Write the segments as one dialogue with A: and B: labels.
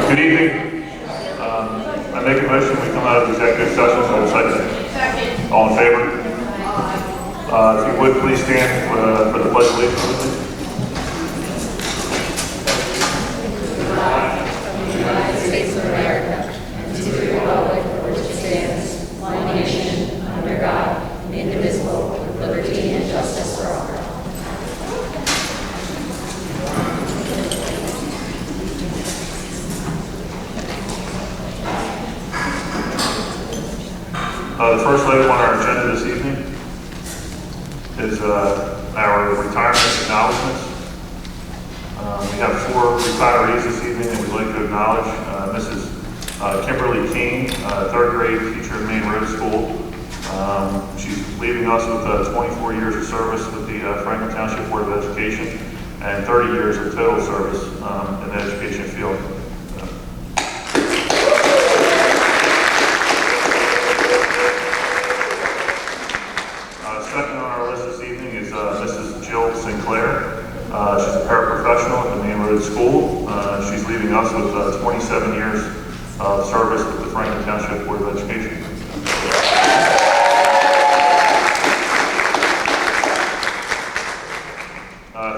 A: Good evening. I make a motion we come out of executive session. I have a second. All in favor? If you would, please stand for the pledge of allegiance.
B: United States of America, and to the republic for which it stands, one nation, under God, indivisible, with liberty and justice for all.
A: The first item on our agenda this evening is our retirement acknowledgements. We have 4 retirees this evening that we'd like to acknowledge. Mrs. Kimberly King, 3rd grade teacher at Main Road School. She's leaving us with 24 years of service with the Franklin Township Board of Education and 30 years of total service in the education field. Second on our list this evening is Mrs. Jun16 She's a paraprofessional at the Main Road School. She's leaving us with 27 years of service with the Franklin Township Board of Education.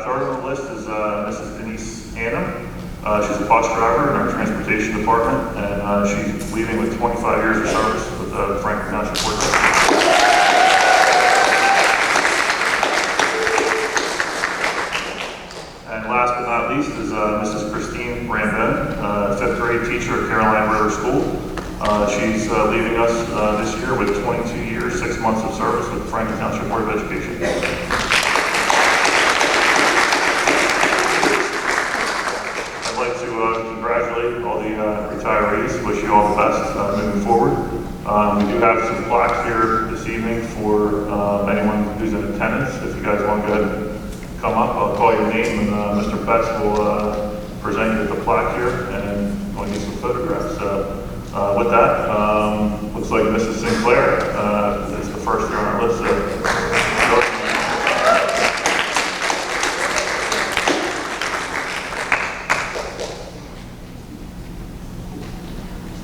A: Third on the list is Mrs. Denise Annam. She's a bus driver in our transportation department, and she's leaving with 25 years of service with the Franklin Township Board of Education. And last but not least is Mrs. Christine Rambin, 5th grade teacher at Caroline River School. She's leaving us this year with 22 years, 6 months of service with the Franklin Township Board of Education. I'd like to congratulate all the retirees, wish you all the best moving forward. We do have some plaques here this evening for anyone who's in attendance. If you guys want to go ahead and come up, I'll call your name, and Mr. Betts will present you with the plaque here, and we'll get some photographs. With that, looks like Mrs. Sinclair is the first here on our list.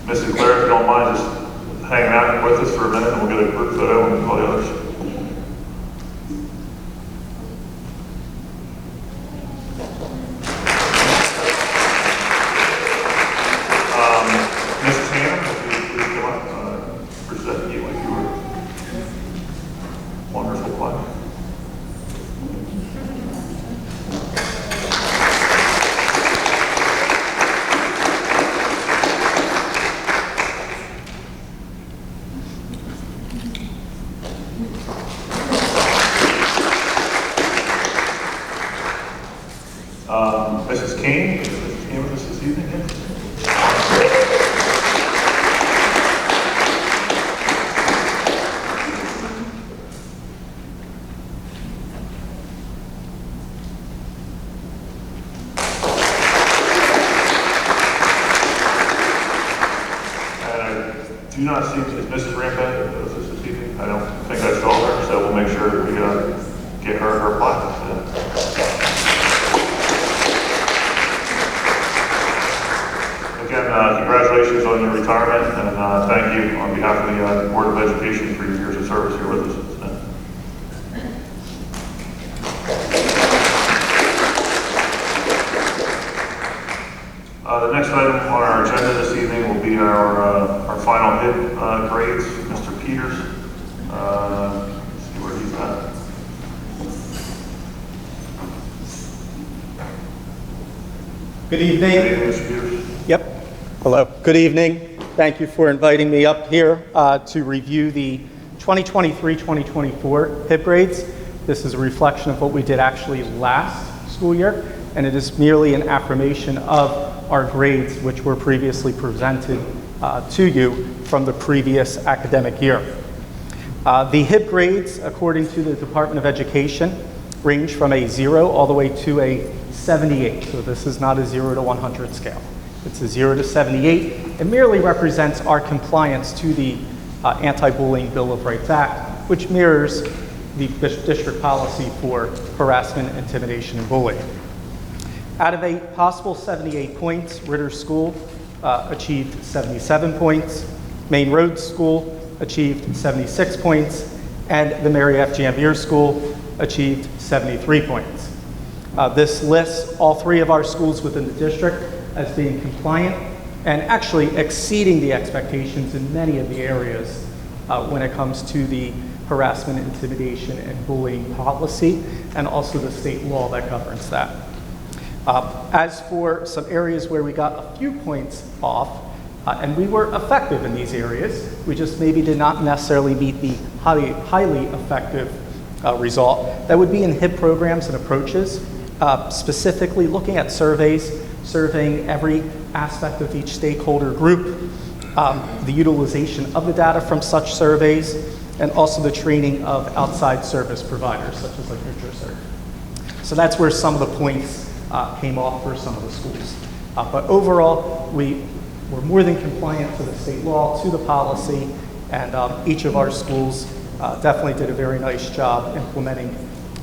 A: Ms. Sinclair, if you don't mind just hanging out with us for a minute, and we'll get a group photo and all the others. Mrs. King, is Mrs. King with us this evening? And I do not see, is Mrs. Rampant with us this evening? I don't think I saw her, so we'll make sure we get her plaque. Again, congratulations on your retirement, and thank you on behalf of the Board of Education for your years of service here with us. The next item on our agenda this evening will be our final HIP grades. Mr. Peters, let's see where he's at.
C: Good evening.
A: Good evening, Mr. Peters.
C: Yep. Hello. Good evening. Thank you for inviting me up here to review the 2023-2024 HIP grades. This is a reflection of what we did actually last school year, and it is merely an affirmation of our grades which were previously presented to you from the previous academic year. The HIP grades, according to the Department of Education, range from a 0 all the way to a 78. So this is not a 0 to 100 scale. It's a 0 to 78. It merely represents our compliance to the Anti-Bullying Bill of Rights Act, which mirrors the district policy for harassment, intimidation, and bullying. Out of a possible 78 points, Ritter School achieved 77 points. Main Road School achieved 76 points. And the Mary F. Janvier School achieved 73 points. This lists all 3 of our schools within the district as being compliant and actually exceeding the expectations in many of the areas when it comes to the harassment, intimidation, and bullying policy, and also the state law that governs that. As for some areas where we got a few points off, and we were effective in these areas, we just maybe did not necessarily meet the highly effective result, that would be in HIP programs and approaches, specifically looking at surveys, surveying every aspect of each stakeholder group, the utilization of the data from such surveys, and also the training of outside service providers, such as like NutriCert. So that's where some of the points came off for some of the schools. But overall, we were more than compliant to the state law, to the policy, and each of our schools definitely did a very nice job implementing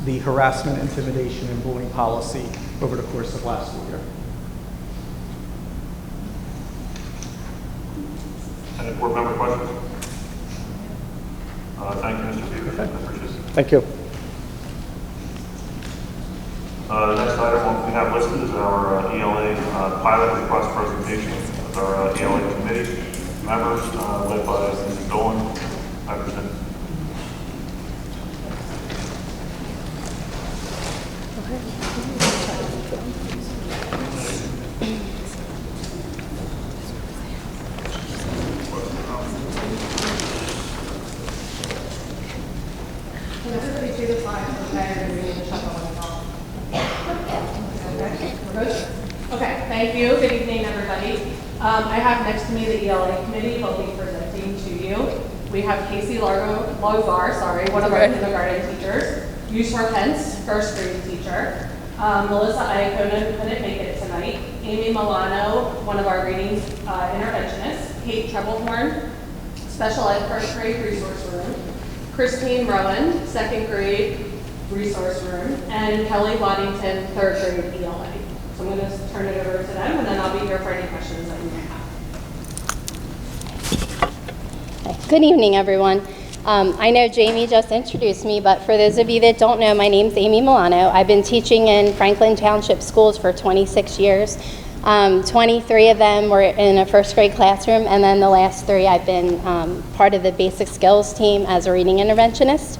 C: the harassment, intimidation, and bullying policy over the course of last school year.
A: Any board member questions? Thank you, Mr. Peters. I appreciate it.
C: Thank you.
A: The next item we have listed is our ELA pilot request presentation with our ELA committee members led by Mrs. Dolan. I present.
D: Okay, thank you. Good evening, everybody. I have next to me the ELA committee will be presenting to you. We have Casey Logar, one of our kindergarten teachers, Yusra Pence, first grade teacher, Melissa Iacona, who couldn't make it tonight, Amy Milano, one of our reading interventionists, Kate Treblehorn, special ed first grade resource room, Christine Rowan, second grade resource room, and Kelly Waddington, third grade ELA. So I'm going to turn it over to them, and then I'll be here for any questions that you may have.
E: Good evening, everyone. I know Jamie just introduced me, but for those of you that don't know, my name's Amy Milano. I've been teaching in Franklin Township schools for 26 years. 23 of them were in a first grade classroom, and then the last 3 I've been part of the basic skills team as a reading interventionist.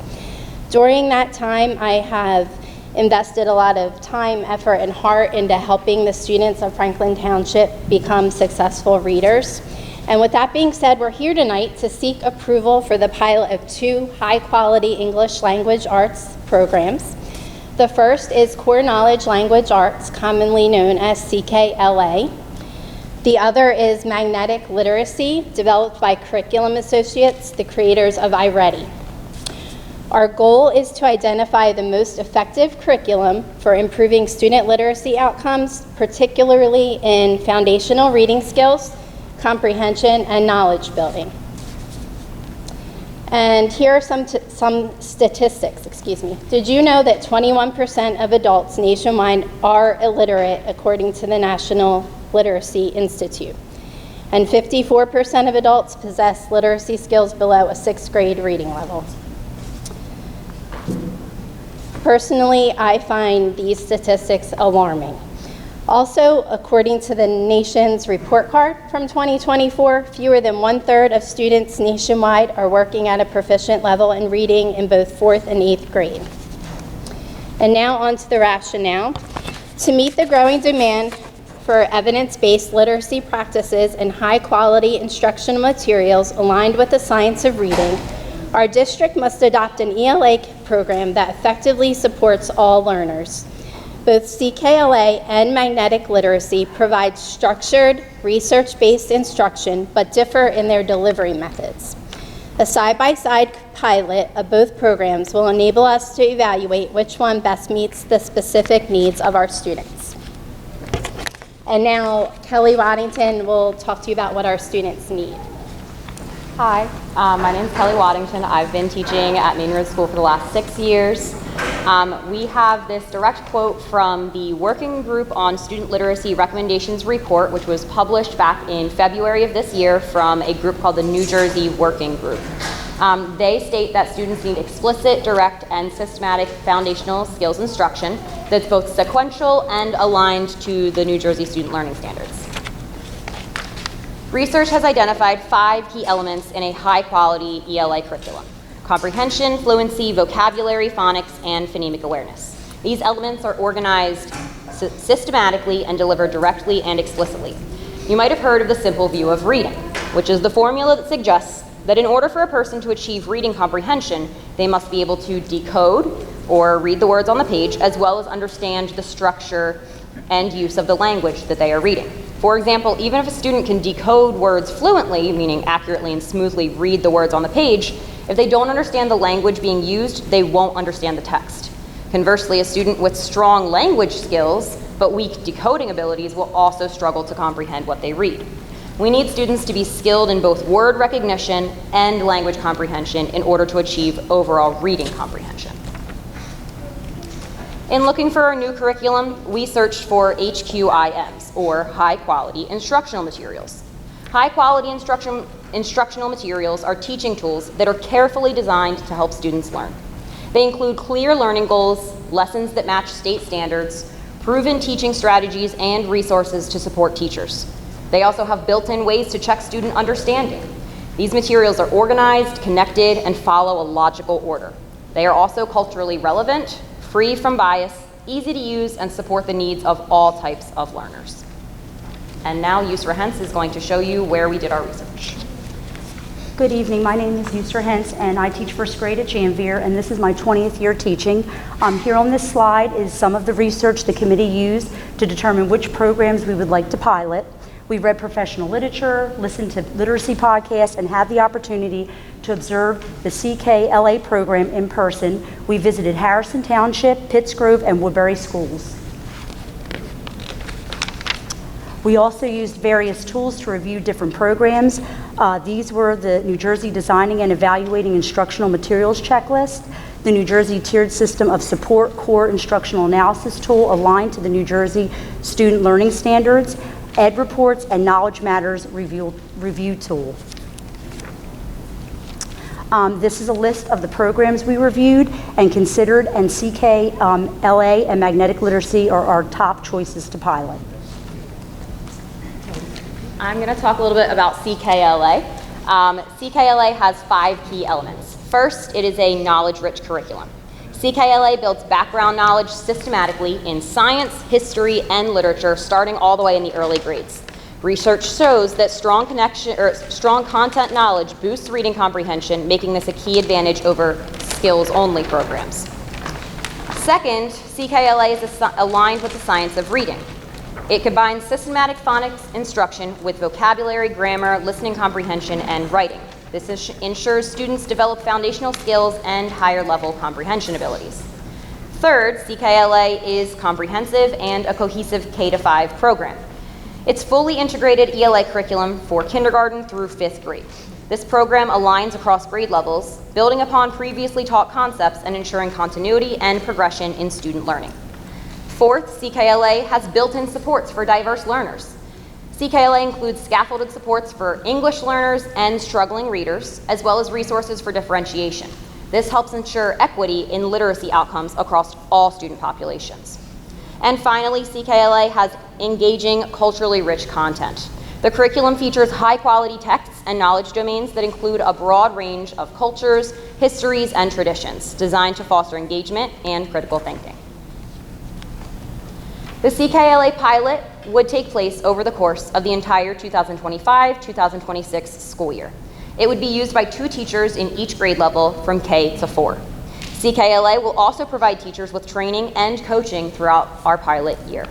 E: During that time, I have invested a lot of time, effort, and heart into helping the students of Franklin Township become successful readers. And with that being said, we're here tonight to seek approval for the pilot of 2 high-quality English language arts programs. The first is Core Knowledge Language Arts, commonly known as CKLA. The other is Magnetic Literacy, developed by Curriculum Associates, the creators of iReady. Our goal is to identify the most effective curriculum for improving student literacy outcomes, particularly in foundational reading skills, comprehension, and knowledge building. And here are some statistics, Did you know that 21% of adults nationwide are illiterate, according to the National Literacy Institute? And 54% of adults possess literacy skills below a 6th grade reading level. Personally, I find these statistics alarming. Also, according to the nation's report card from 2024, fewer than 1/3 of students nationwide are working at a proficient level in reading in both 4th and 8th grade. And now on to the rationale. To meet the growing demand for evidence-based literacy practices and high-quality instructional materials aligned with the science of reading, our district must adopt an ELA program that effectively supports all learners. Both CKLA and Magnetic Literacy provide structured, research-based instruction, but differ in their delivery methods. A side-by-side pilot of both programs will enable us to evaluate which one best meets the specific needs of our students. And now, Kelly Waddington will talk to you about what our students need.
F: Hi, my name is Kelly Waddington. I've been teaching at Main Road School for the last 6 years. We have this direct quote from the Working Group on Student Literacy Recommendations report, which was published back in February of this year from a group called the New Jersey Working Group. They state that students need explicit, direct, and systematic foundational skills instruction that's both sequential and aligned to the New Jersey Student Learning Standards. Research has identified 5 key elements in a high-quality ELA curriculum: comprehension, fluency, vocabulary, phonics, and phonemic awareness. These elements are organized systematically and delivered directly and explicitly. You might have heard of the simple view of reading, which is the formula that suggests that in order for a person to achieve reading comprehension, they must be able to decode or read the words on the page, as well as understand the structure and use of the language that they are reading. For example, even if a student can decode words fluently, meaning accurately and smoothly read the words on the page, if they don't understand the language being used, they won't understand the text. Conversely, a student with strong language skills but weak decoding abilities will also struggle to comprehend what they read. We need students to be skilled in both word recognition and language comprehension in order to achieve overall reading comprehension. In looking for our new curriculum, we searched for HQIMs, or high quality instructional materials. High quality instructional materials are teaching tools that are carefully designed to help students learn. They include clear learning goals, lessons that match state standards, proven teaching strategies, and resources to support teachers. They also have built-in ways to check student understanding. These materials are organized, connected, and follow a logical order. They are also culturally relevant, free from bias, easy to use, and support the needs of all types of learners. And now Yusra Hens is going to show you where we did our research.
G: Good evening, my name is Yusra Hens and I teach first grade at Janvier, and this is my 20th year teaching. Here on this slide is some of the research the committee used to determine which programs we would like to pilot. We read professional literature, listened to literacy podcasts, and had the opportunity to observe the CKLA program in person. We visited Harrison Township, Pittsgrove, and Woodbury schools. We also used various tools to review different programs. These were the New Jersey Designing and Evaluating Instructional Materials Checklist, the New Jersey Tiered System of Support Core Instructional Analysis Tool aligned to the New Jersey Student Learning Standards, Ed Reports, and Knowledge Matters review tool. This is a list of the programs we reviewed and considered, and CKLA and Magnetic Literacy are our top choices to pilot.
F: I'm going to talk a little bit about CKLA. CKLA has 5 key elements. First, it is a knowledge-rich curriculum. CKLA builds background knowledge systematically in science, history, and literature, starting all the way in the early grades. Research shows that strong content knowledge boosts reading comprehension, making this a key advantage over skills-only programs. Second, CKLA is aligned with the science of reading. It combines systematic phonics instruction with vocabulary, grammar, listening comprehension, and writing. This ensures students develop foundational skills and higher level comprehension abilities. Third, CKLA is comprehensive and a cohesive K-5 program. It's fully integrated ELA curriculum for kindergarten through 5th grade. This program aligns across grade levels, building upon previously taught concepts and ensuring continuity and progression in student learning. Fourth, CKLA has built-in supports for diverse learners. CKLA includes scaffolded supports for English learners and struggling readers, as well as resources for differentiation. This helps ensure equity in literacy outcomes across all student populations. And finally, CKLA has engaging, culturally rich content. The curriculum features high-quality texts and knowledge domains that include a broad range of cultures, histories, and traditions, designed to foster engagement and critical thinking. The CKLA pilot would take place over the course of the entire 2025-2026 school year. It would be used by 2 teachers in each grade level from K to 4. CKLA will also provide teachers with training and coaching throughout our pilot year.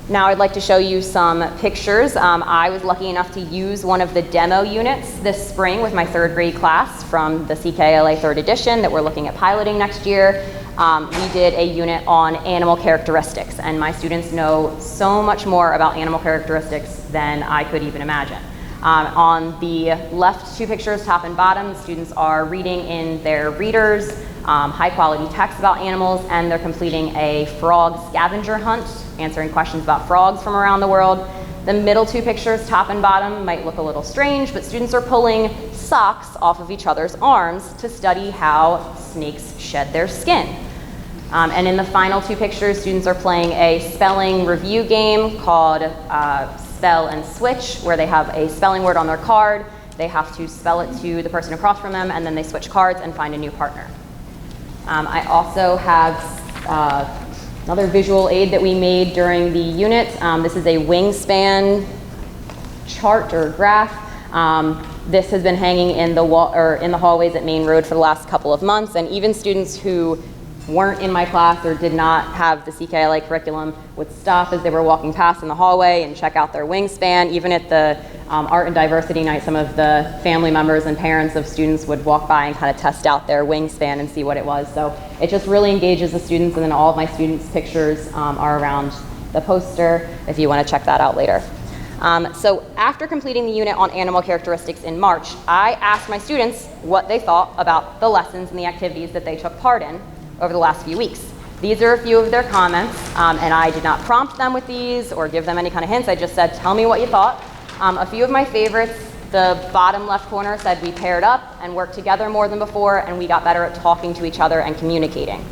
F: Now I'd like to show you some pictures. I was lucky enough to use one of the demo units this spring with my 3rd grade class from the CKLA 3rd edition that we're looking at piloting next year. We did a unit on animal characteristics, and my students know so much more about animal characteristics than I could even imagine. On the left two pictures, top and bottom, students are reading in their readers, high quality text about animals, and they're completing a frog scavenger hunt, answering questions about frogs from around the world. The middle two pictures, top and bottom, might look a little strange, but students are pulling socks off of each other's arms to study how snakes shed their skin. And in the final two pictures, students are playing a spelling review game called Spell and Switch, where they have a spelling word on their card. They have to spell it to the person across from them, and then they switch cards and find a new partner. I also have another visual aid that we made during the unit. This is a wingspan chart or graph. This has been hanging in the wall or in the hallways at Main Road for the last couple of months, and even students who weren't in my class or did not have the CKLA curriculum would stop as they were walking past in the hallway and check out their wingspan. Even at the art and diversity night, some of the family members and parents of students would walk by and kind of test out their wingspan and see what it was. So it just really engages the students, and then all of my students' pictures are around the poster if you want to check that out later. So after completing the unit on animal characteristics in March, I asked my students what they thought about the lessons and the activities that they took part in over the last few weeks. These are a few of their comments, and I did not prompt them with these or give them any kind of hints. I just said, tell me what you thought. A few of my favorites, the bottom left corner said we paired up and worked together more than before, and we got better at talking to each other and communicating.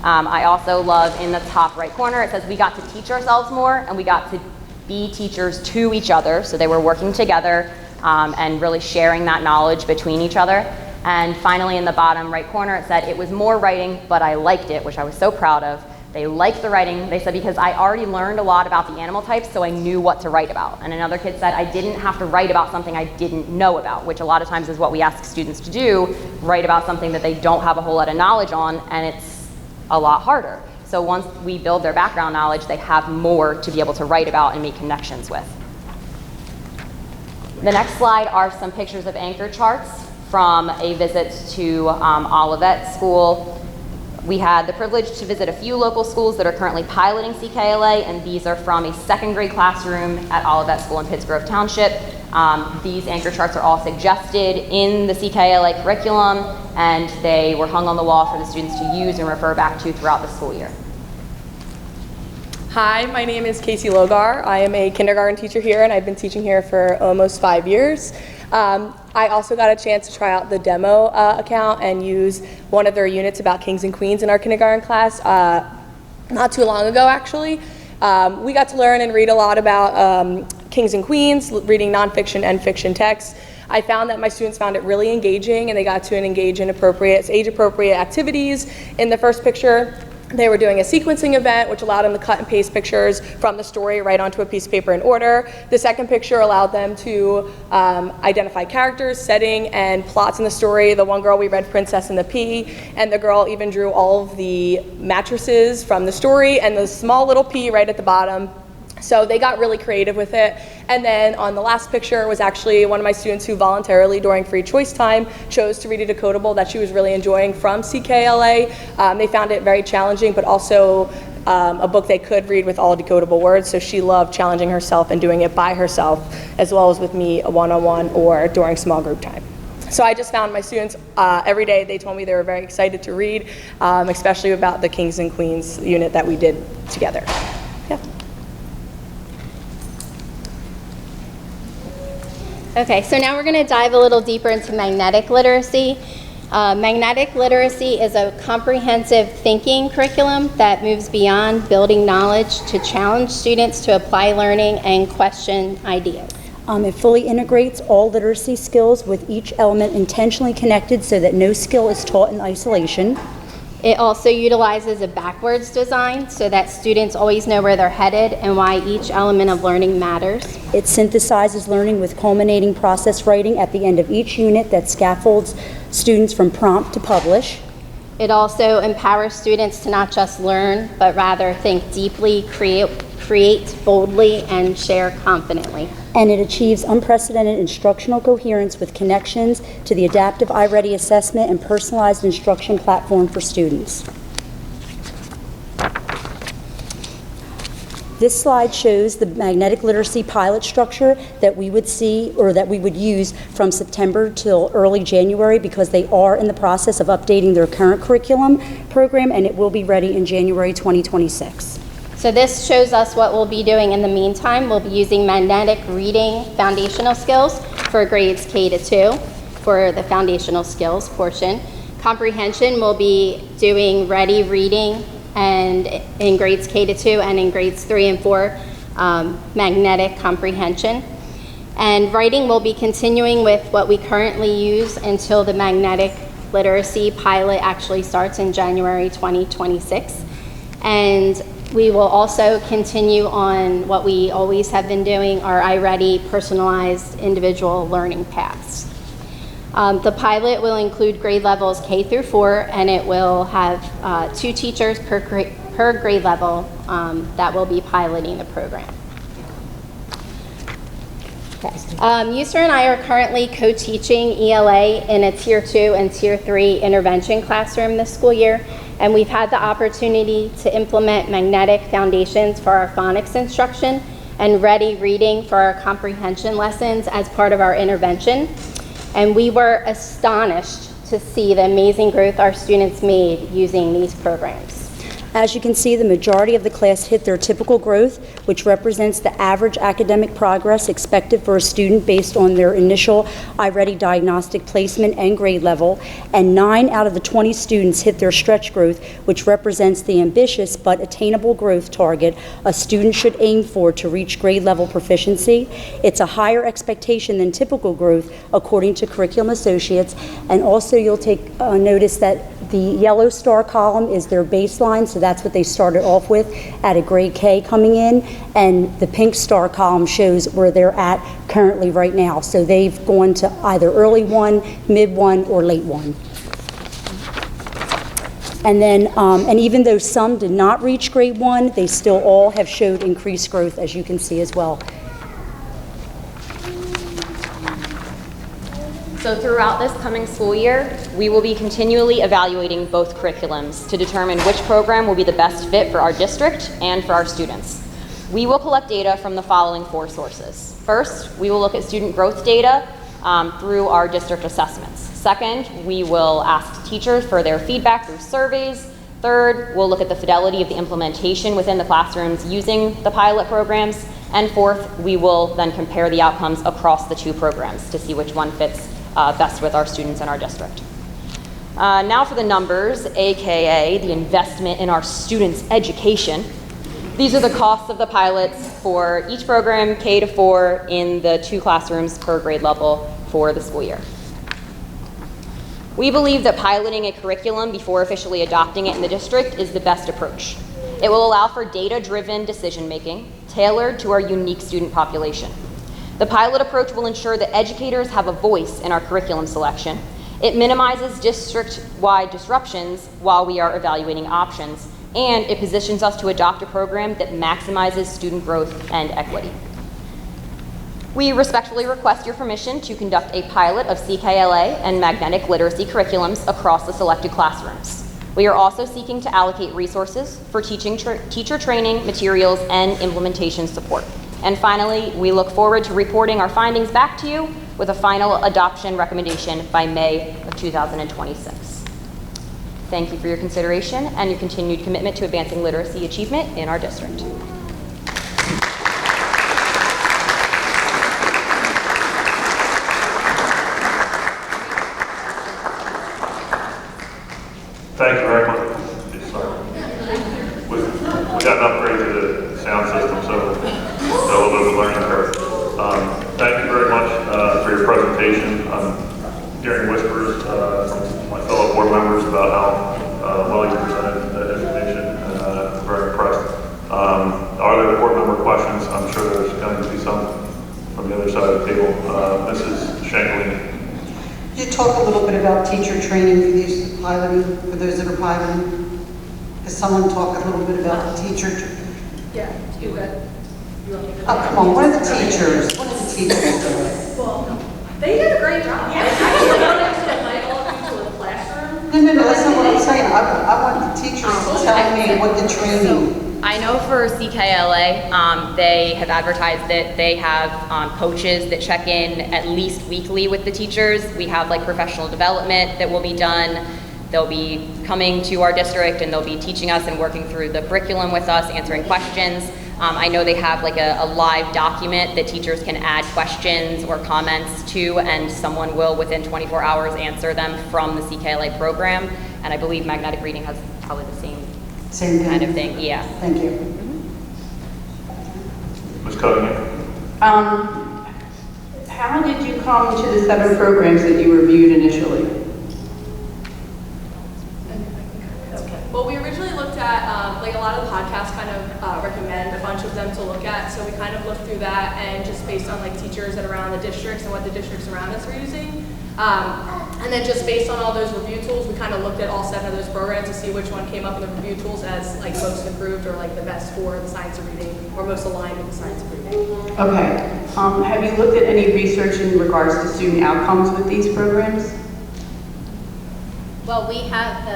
F: I also love in the top right corner, it says we got to teach ourselves more and we got to be teachers to each other. So they were working together and really sharing that knowledge between each other. And finally, in the bottom right corner, it said it was more writing, but I liked it, which I was so proud of. They liked the writing. They said because I already learned a lot about the animal types, so I knew what to write about. And another kid said I didn't have to write about something I didn't know about, which a lot of times is what we ask students to do, write about something that they don't have a whole lot of knowledge on, and it's a lot harder. So once we build their background knowledge, they have more to be able to write about and make connections with. The next slide are some pictures of anchor charts from a visit to Olivet School. We had the privilege to visit a few local schools that are currently piloting CKLA, and these are from a second grade classroom at Olivet School in Pittsgrove Township. These anchor charts are all suggested in the CKLA curriculum, and they were hung on the wall for the students to use and refer back to throughout the school year.
H: Hi, my name is Casey Logar. I am a kindergarten teacher here, and I've been teaching here for almost 5 years. I also got a chance to try out the demo account and use one of their units about kings and queens in our kindergarten class not too long ago, actually. We got to learn and read a lot about kings and queens, reading nonfiction and fiction texts. I found that my students found it really engaging, and they got to engage in age-appropriate activities. In the first picture, they were doing a sequencing event, which allowed them to cut and paste pictures from the story right onto a piece of paper in order. The second picture allowed them to identify characters, setting, and plots in the story. The one girl, we read Princess and the Pea, and the girl even drew all of the mattresses from the story and the small little pea right at the bottom. So they got really creative with it. And then on the last picture was actually one of my students who voluntarily during free choice time chose to read a decodable that she was really enjoying from CKLA. They found it very challenging, but also a book they could read with all decodable words. So she loved challenging herself and doing it by herself, as well as with me one-on-one or during small group time. So I just found my students every day, they told me they were very excited to read, especially about the Kings and Queens unit that we did together. Yeah.
E: Okay, so now we're going to dive a little deeper into magnetic literacy. Magnetic literacy is a comprehensive thinking curriculum that moves beyond building knowledge to challenge students to apply learning and question ideas.
G: It fully integrates all literacy skills with each element intentionally connected so that no skill is taught in isolation.
E: It also utilizes a backwards design so that students always know where they're headed and why each element of learning matters.
G: It synthesizes learning with culminating process writing at the end of each unit that scaffolds students from prompt to publish.
E: It also empowers students to not just learn, but rather think deeply, create boldly, and share confidently.
G: And it achieves unprecedented instructional coherence with connections to the adaptive iReady assessment and personalized instruction platform for students. This slide shows the magnetic literacy pilot structure that we would see, or that we would use from September till early January, because they are in the process of updating their current curriculum program, and it will be ready in January 2026.
E: So this shows us what we'll be doing in the meantime. We'll be using magnetic reading foundational skills for grades K to 2 for the foundational skills portion. Comprehension, we'll be doing ready reading and in grades K to 2 and in grades 3 and 4, magnetic comprehension. And writing, we'll be continuing with what we currently use until the magnetic literacy pilot actually starts in January 2026. And we will also continue on what we always have been doing, our iReady personalized individual learning paths. The pilot will include grade levels K through 4, and it will have 2 teachers per grade level that will be piloting the program. Yusra and I are currently co-teaching ELA in a Tier 2 and Tier 3 intervention classroom this school year, and we've had the opportunity to implement magnetic foundations for our phonics instruction and ready reading for our comprehension lessons as part of our intervention. And we were astonished to see the amazing growth our students made using these programs.
G: As you can see, the majority of the class hit their typical growth, which represents the average academic progress expected for a student based on their initial iReady diagnostic placement and grade level, and 9 out of the 20 students hit their stretch growth, which represents the ambitious but attainable growth target a student should aim for to reach grade level proficiency. It's a higher expectation than typical growth, according to Curriculum Associates, and also you'll take notice that the yellow star column is their baseline, so that's what they started off with at a grade K coming in, and the pink star column shows where they're at currently right now. So they've gone to either early 1, mid 1, or late 1. And then, and even though some did not reach grade 1, they still all have showed increased growth, as you can see as well.
F: So throughout this coming school year, we will be continually evaluating both curriculums to determine which program will be the best fit for our district and for our students. We will collect data from the following 4 sources. First, we will look at student growth data through our district assessments. Second, we will ask teachers for their feedback through surveys. Third, we'll look at the fidelity of the implementation within the classrooms using the pilot programs. And fourth, we will then compare the outcomes across the 2 programs to see which one fits best with our students in our district. Now for the numbers, AKA the investment in our students' education. These are the costs of the pilots for each program, K to 4, in the 2 classrooms per grade level for the school year. We believe that piloting a curriculum before officially adopting it in the district is the best approach. It will allow for data-driven decision-making tailored to our unique student population. The pilot approach will ensure that educators have a voice in our curriculum selection. It minimizes district-wide disruptions while we are evaluating options, and it positions us to adopt a program that maximizes student growth and equity. We respectfully request your permission to conduct a pilot of CKLA and magnetic literacy curriculums across the selected classrooms. We are also seeking to allocate resources for teacher training, materials, and implementation support. And finally, we look forward to reporting our findings back to you with a final adoption recommendation by May of 2026. Thank you for your consideration and your continued commitment to advancing literacy achievement in our district.
A: Thank you very much. We got an upgrade to the sound system, so a little bit of a learning curve. Thank you very much for your presentation. I'm hearing whispers from my fellow board members about how well you presented that information, and I'm very impressed. Are there board member questions? I'm sure there's going to be some from the other side of the table. Mrs. Shanklin.
I: Could you talk a little bit about teacher training for these piloting, for those that are piloting? Does someone talk a little bit about teacher?
D: Yeah, you good.
I: Oh, come on, what are the teachers? What are the teachers doing?
D: Well, they did a great job. I actually wanted to invite all of you to a classroom.
I: No, that's not what I'm saying. I want the teachers to tell me what the training
F: I know for CKLA, they have advertised that they have coaches that check in at least weekly with the teachers. We have like professional development that will be done. They'll be coming to our district and they'll be teaching us and working through the curriculum with us, answering questions. I know they have like a live document that teachers can add questions or comments to, and someone will within 24 hours answer them from the CKLA program. And I believe magnetic reading has probably the same kind of thing. Yeah.
I: Thank you.
A: Ms. Cunningham?
J: How did you come to the 7 programs that you reviewed initially?
H: Well, we originally looked at, like a lot of the podcasts kind of recommend a bunch of them to look at, so we kind of looked through that and just based on like teachers that are around the districts and what the districts around us are using. And then just based on all those review tools, we kind of looked at all 7 of those programs to see which one came up in the review tools as like most improved or like the best for the science of reading or most aligned with the science of reading.
J: Okay. Have you looked at any research in regards to student outcomes with these programs?
E: Well, we have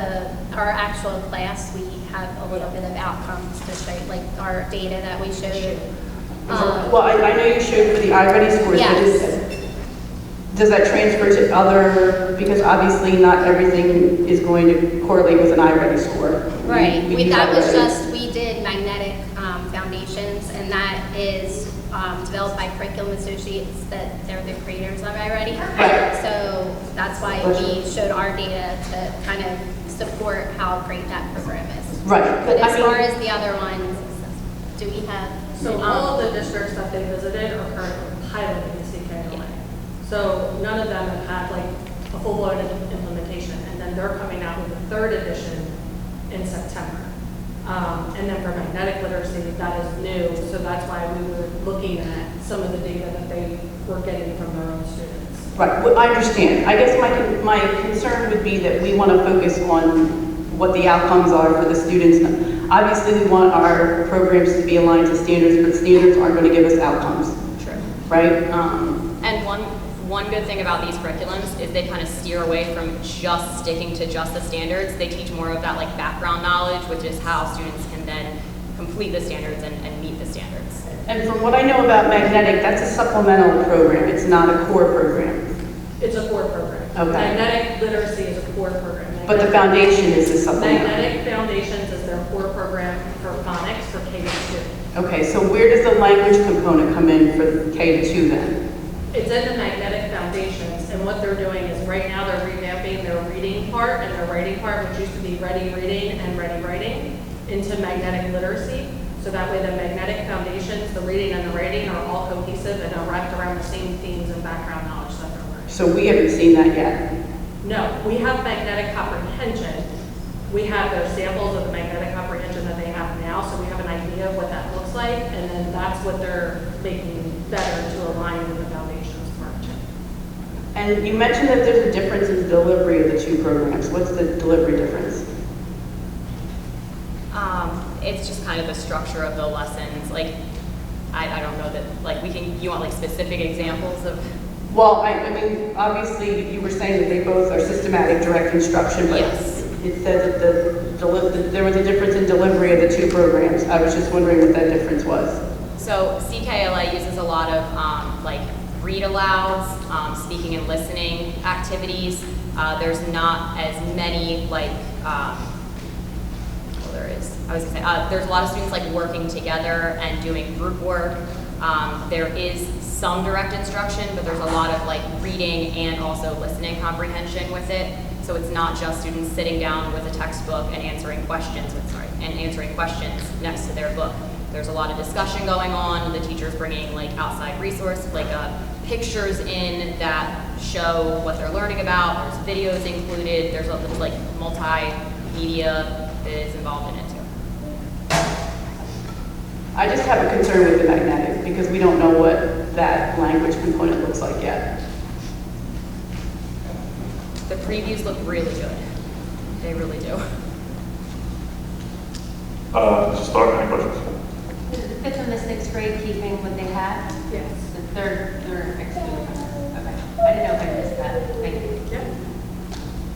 E: our actual class, we have a little bit of outcomes to show, like our data that we showed you.
J: Well, I know you showed for the iReady scores,
E: Yes.
J: Does that transfer to other, because obviously not everything is going to correlate with an iReady score.
E: Right,
J: We use
E: that was
J: iReady.
E: just, we did magnetic foundations, and that is developed by Curriculum Associates, that they're the creators of iReady.
J: Right.
E: So that's why we showed our data to kind of support how great that program is.
J: Right.
E: But
J: I
E: as
J: mean-
E: far as the other ones, do we have?
D: So all of the districts that they visited are currently piloting the CKLA. So none of them have had like a full-blown implementation, and then they're coming out with a 3rd edition in September. And then for magnetic literacy, that is new, so that's why we were looking at some of the data that they were getting from their own students.
J: Right, well, I understand. I guess my concern would be that we want to focus on what the outcomes are for the students. Obviously, we want our programs to be aligned to standards, but standards aren't going to give us outcomes.
F: True.
J: Right?
F: And one good thing about these curriculums is they kind of steer away from just sticking to just the standards. They teach more of that like background knowledge, which is how students can then complete the standards and meet the standards.
J: And from what I know about magnetic, that's a supplemental program. It's not a core program.
D: It's a core program.
J: Okay.
D: Magnetic literacy is a core program.
J: But the foundation is a supplemental.
D: Magnetic Foundations is their core program for phonics for K-2.
J: Okay, so where does the language component come in for K-2 then?
D: It's in the Magnetic Foundations, and what they're doing is right now they're revamping their reading part and their writing part, which used to be Ready Reading and Ready Writing, into Magnetic Literacy. So that way the Magnetic Foundations, the reading and the writing are all cohesive and are wrapped around the same themes and background knowledge that they're learning.
J: So we haven't seen that yet.
D: No, we have Magnetic Comprehension. We have their samples of the Magnetic Comprehension that they have now, so we have an idea of what that looks like, and then that's what they're making better to align with the Foundations part.
J: And you mentioned that there's a difference in the delivery of the 2 programs. What's the delivery difference?
F: It's just kind of the structure of the lessons. Like, I don't know that, like, you want like specific examples of?
J: Well, I mean, obviously, you were saying that they both are systematic direct instruction, but
F: Yes.
J: it said that there was a difference in delivery of the 2 programs. I was just wondering what that difference was.
F: So CKLA uses a lot of like read alouds, speaking and listening activities. There's not as many like, well there is, I was gonna say, there's a lot of students like working together and doing group work. There is some direct instruction, but there's a lot of like reading and also listening comprehension with it. So it's not just students sitting down with a textbook and answering questions, next to their book. There's a lot of discussion going on. The teacher's bringing like outside resources, like pictures in that show what they're learning about. There's videos included. There's like multimedia that is involved in it too.
J: I just have a concern with the magnetic because we don't know what that language component looks like yet.
F: The previews look really good. They really do.
A: Mrs. Stark, any questions?
B: Is the 5th and the 6th grade keeping what they had?
D: Yes.
B: They're excluding. Okay. I didn't know if I missed that. Thank you.
D: Yeah.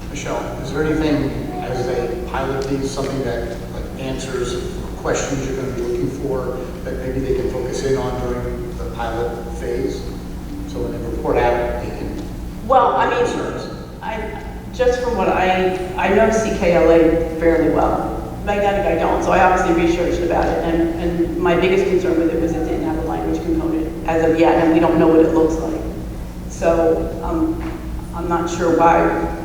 K: Michelle, is there anything as they pilot these, something that like answers questions you're going to be looking for that maybe they can focus in on during the pilot phase? So when they report out, they can...
J: Well, I mean, just from what I know CKLA fairly well. Magnetic I don't, so I obviously researched about it, and my biggest concern with it was it didn't have a language component as of yet, and we don't know what it looks like. So I'm not sure why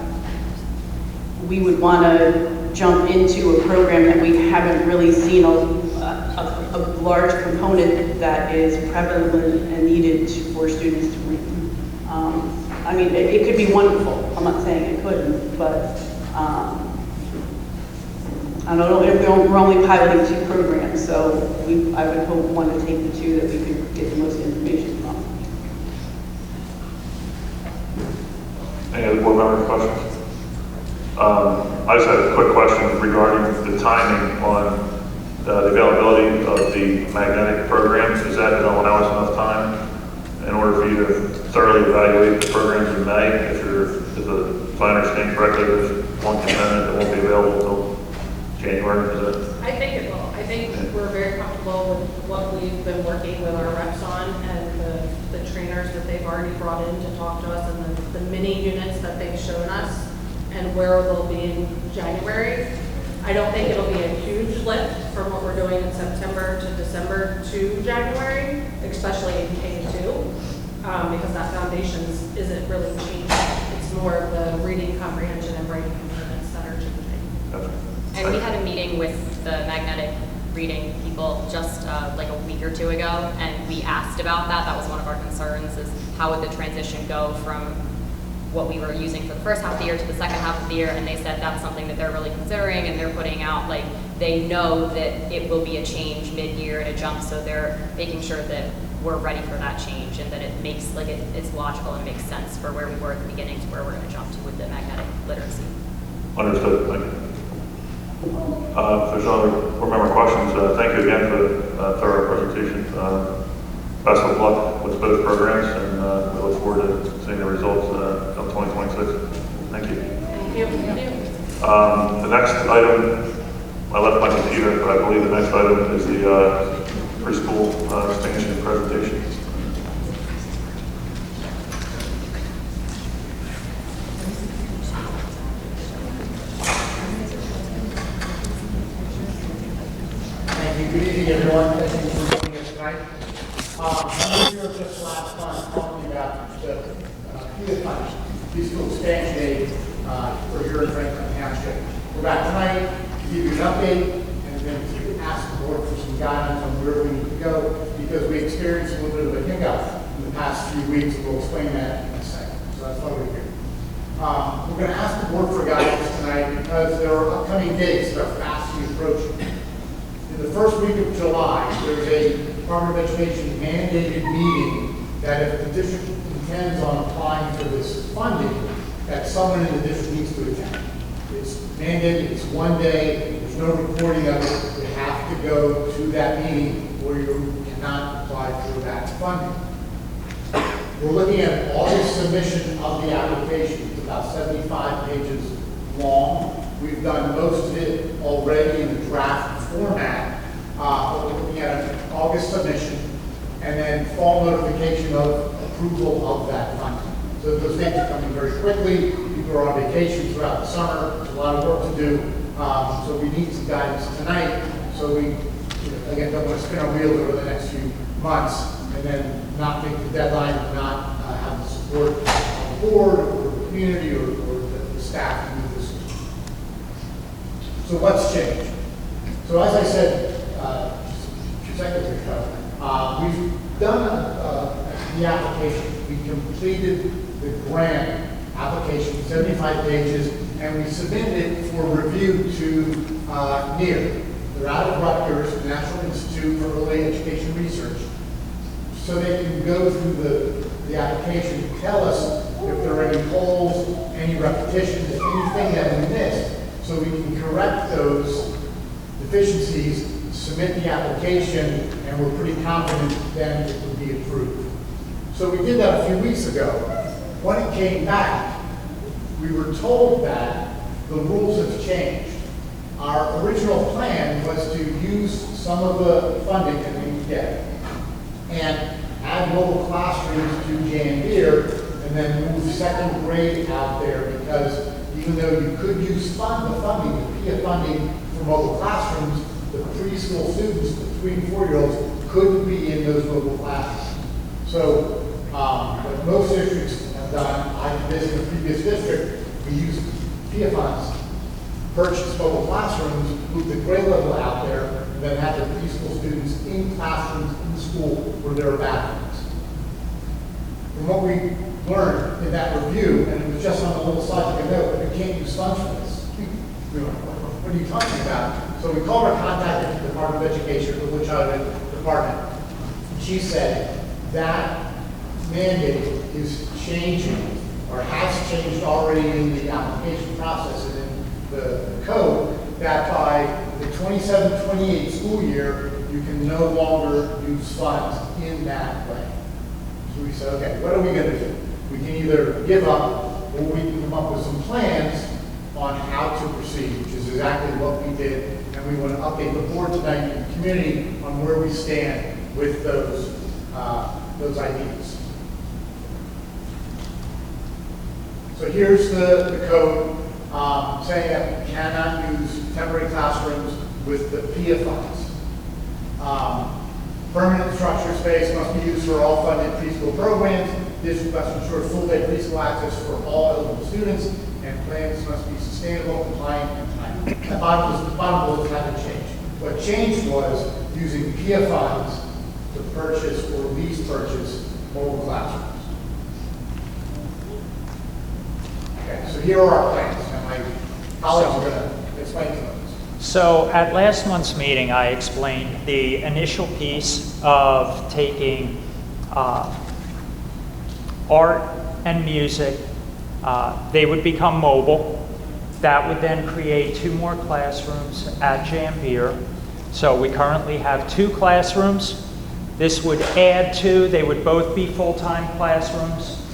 J: we would want to jump into a program that we haven't really seen a large component that is prevalent and needed for students to read. I mean, it could be wonderful. I'm not saying it couldn't, but I don't know, we're only piloting 2 programs, so I would hope one to take the 2 that we could get the most information from.
A: Any other board member questions? I just had a quick question regarding the timing on the availability of the magnetic programs. Is that going to allow us enough time in order for you to thoroughly evaluate the programs in May? If I understand correctly, there's one component that won't be available until January, is it?
D: I think it will. I think we're very comfortable with what we've been working with our reps on and the trainers that they've already brought in to talk to us and the mini units that they've shown us and where they'll be in January. I don't think it'll be a huge lift from what we're doing in September to December to January, especially in K2, because that foundation isn't really changing. It's more of the reading comprehension and writing components that are changing.
F: And we had a meeting with the magnetic reading people just like a week or 2 ago, and we asked about that. That was one of our concerns, is how would the transition go from what we were using for the first half of the year to the second half of the year, and they said that's something that they're really considering, and they're putting out, like, they know that it will be a change mid-year and a jump, so they're making sure that we're ready for that change and that it makes, like, it's logical and makes sense for where we were at the beginning to where we're going to jump to with the magnetic literacy.
A: Understood. Thank you. If there's no other board member questions, thank you again for the thorough presentation. Best of luck with both programs, and we look forward to seeing the results of 2026. Thank you.
D: Thank you.
A: The next item, I left my computer, but I believe the next item is the preschool distinction presentation.
K: Good evening, everyone. Thank you for joining us tonight. I'm here just last month talking about the preschool expansion aid for here in Franklin Township. We're back tonight to give you an update and then to ask the board for some guidance on where we need to go, because we experienced a little bit of a hiccup in the past few weeks, and we'll explain that in a second. So that's why we're here. We're going to ask the board for guidance tonight because there are upcoming dates that are fastly approaching. In the first week of July, there's a Department of Education mandated meeting that if the district intends on applying for this funding, that someone in the district needs to attend. It's mandated, it's one day, there's no recording of it. You have to go to that meeting or you cannot apply for that funding. We're looking at August submission of the application. It's about 75 pages long. We've done most of it already in the draft format, but we're looking at an August submission and then fall notification of approval of that funding. So those dates are coming very quickly. People are on vacation throughout the summer. There's a lot of work to do. So we need some guidance tonight. So we, again, don't want to spin our wheels over the next few months and then not make the deadline and not have the support of the board or the community or the staff to move this. So what's changed? So as I said just a few seconds ago, we've done the application. We completed the grant application, 75 pages, and we submitted it for review to NEAR. They're out of Rutgers, the National Institute for Early Education Research. So they can go through the application and tell us if there are any holes, any repetitions, anything that we missed, so we can correct those deficiencies, submit the application, and we're pretty confident then it would be approved. So we did that a few weeks ago. When it came back, we were told that the rules have changed. Our original plan was to use some of the funding that we get and add mobile classrooms to Janvier and then move second grade out there, because even though you could use the funding, the PIA funding for mobile classrooms, the preschool students, the 3 and 4-year-olds, couldn't be in those mobile classrooms. So what most districts have done, I did this in the previous district, we used PIA funds, purchased mobile classrooms, moved the grade level out there, and then had the preschool students in classrooms in the school where there are bathrooms. From what we learned in that review, and it was just on the little side of the note, we can't use funds for this. What are you talking about? So we called our contact at the Department of Education, the Wood Child Department. She said that mandate is changing, or has changed already in the application process and in the code, that by the 27-28 school year, you can no longer use funds in that way. So we said, okay, what are we going to do? We can either give up, or we can come up with some plans on how to proceed, which is exactly what we did. And we want to update the board tonight and the community on where we stand with those ideas. So here's the code saying that we cannot use temporary classrooms with the PIA funds. Permanent structure space must be used for all funded preschool programs. District must ensure full-day preschool access for all eligible students, and plans must be sustainable, compliant, and timely. The bottom rules haven't changed. What changed was using PIA funds to purchase or lease purchase mobile classrooms. Okay, so here are our plans, and my colleagues are going to explain to them.
L: So at last month's meeting, I explained the initial piece of taking art and music. They would become mobile. That would then create 2 more classrooms at Janvier. So we currently have 2 classrooms. This would add 2. They would both be full-time classrooms.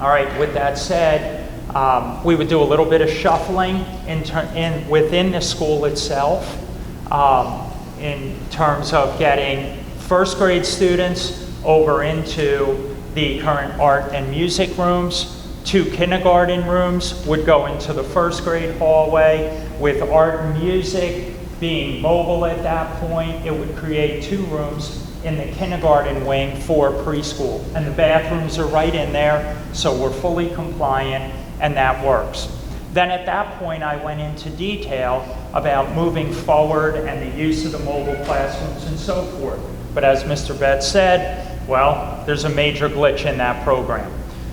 L: All right, with that said, we would do a little bit of shuffling within the school itself in terms of getting first grade students over into the current art and music rooms. 2 kindergarten rooms would go into the first grade hallway. With art and music being mobile at that point, it would create 2 rooms in the kindergarten wing for preschool. And the bathrooms are right in there, so we're fully compliant, and that works. Then at that point, I went into detail about moving forward and the use of the mobile classrooms and so forth. But as Mr. Betts said, well, there's a major glitch in that program.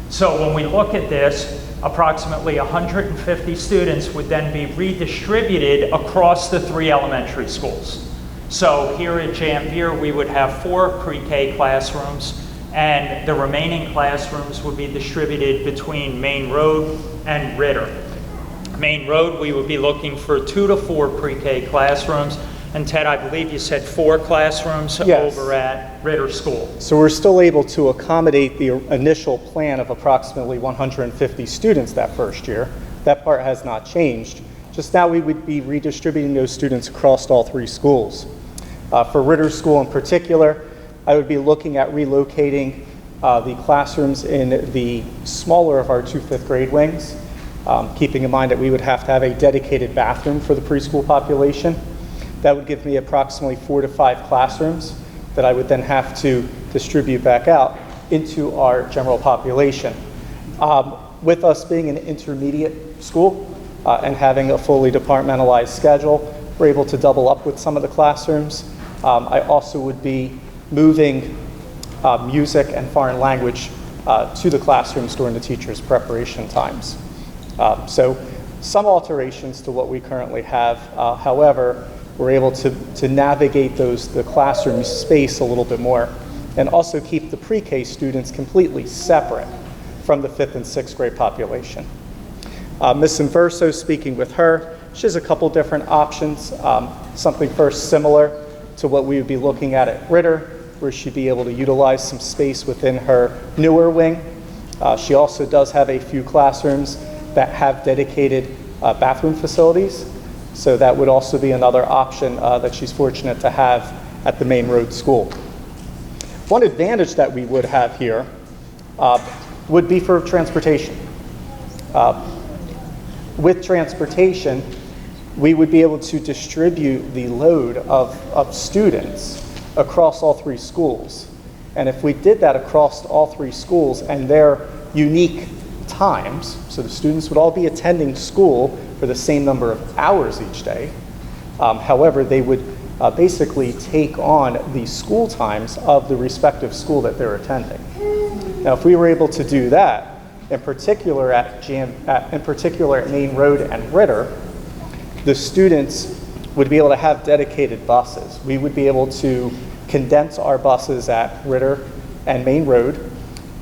L: So when we look at this, approximately 150 students would then be redistributed across the 3 elementary schools. So here at Janvier, we would have 4 pre-K classrooms, and the remaining classrooms would be distributed between Main Road and Ritter. Main Road, we would be looking for 2 to 4 pre-K classrooms. And Ted, I believe you said 4 classrooms over at Ritter School.
C: So we're still able to accommodate the initial plan of approximately 150 students that first year. That part has not changed. Just now we would be redistributing those students across all 3 schools. For Ritter School in particular, I would be looking at relocating the classrooms in the smaller of our 2 5th grade wings, keeping in mind that we would have to have a dedicated bathroom for the preschool population. That would give me approximately 4 to 5 classrooms that I would then have to distribute back out into our general population. With us being an intermediate school and having a fully departmentalized schedule, we're able to double up with some of the classrooms. I also would be moving music and foreign language to the classrooms during the teachers' preparation times. So some alterations to what we currently have. However, we're able to navigate the classroom space a little bit more and also keep the pre-K students completely separate from the 5th and 6th grade population. Ms. Inverso, speaking with her, she has a couple different options. Something first similar to what we would be looking at Ritter, where she'd be able to utilize some space within her newer wing. She also does have a few classrooms that have dedicated bathroom facilities. So that would also be another option that she's fortunate to have at the main road school. One advantage that we would have here would be for transportation. With transportation, we would be able to distribute the load of students across all 3 schools. And if we did that across all 3 schools and their unique times, so the students would all be attending school for the same number of hours each day, however, they would basically take on the school times of the respective school that they're attending. Now, if we were able to do that, in particular at Main Road and Ritter, the students would be able to have dedicated buses. We would be able to condense our buses at Ritter and Main Road,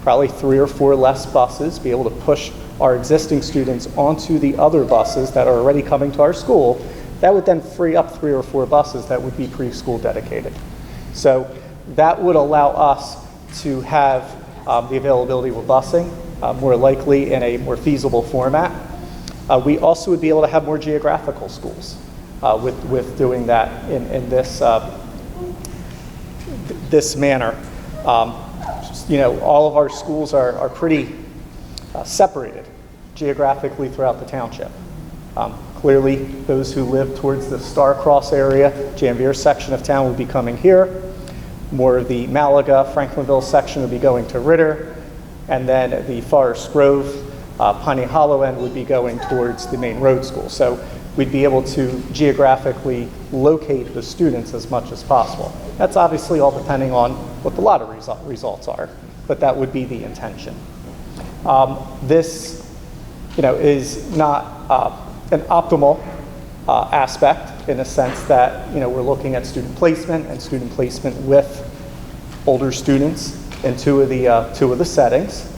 C: probably 3 or 4 less buses, be able to push our existing students onto the other buses that are already coming to our school. That would then free up 3 or 4 buses that would be preschool dedicated. So that would allow us to have the availability of busing, more likely in a more feasible format. We also would be able to have more geographical schools with doing that in this this manner. You know, all of our schools are pretty separated geographically throughout the township. Clearly, those who live towards the Starcross area, Janvier section of town will be coming here. More of the Malaga, Franklinville section would be going to Ritter, and then the Forest Grove, Piney Hollow end would be going towards the main road school. So we'd be able to geographically locate the students as much as possible. That's obviously all depending on what the lottery results are, but that would be the intention. This, you know, is not an optimal aspect in the sense that, you know, we're looking at student placement with older students in two of the settings,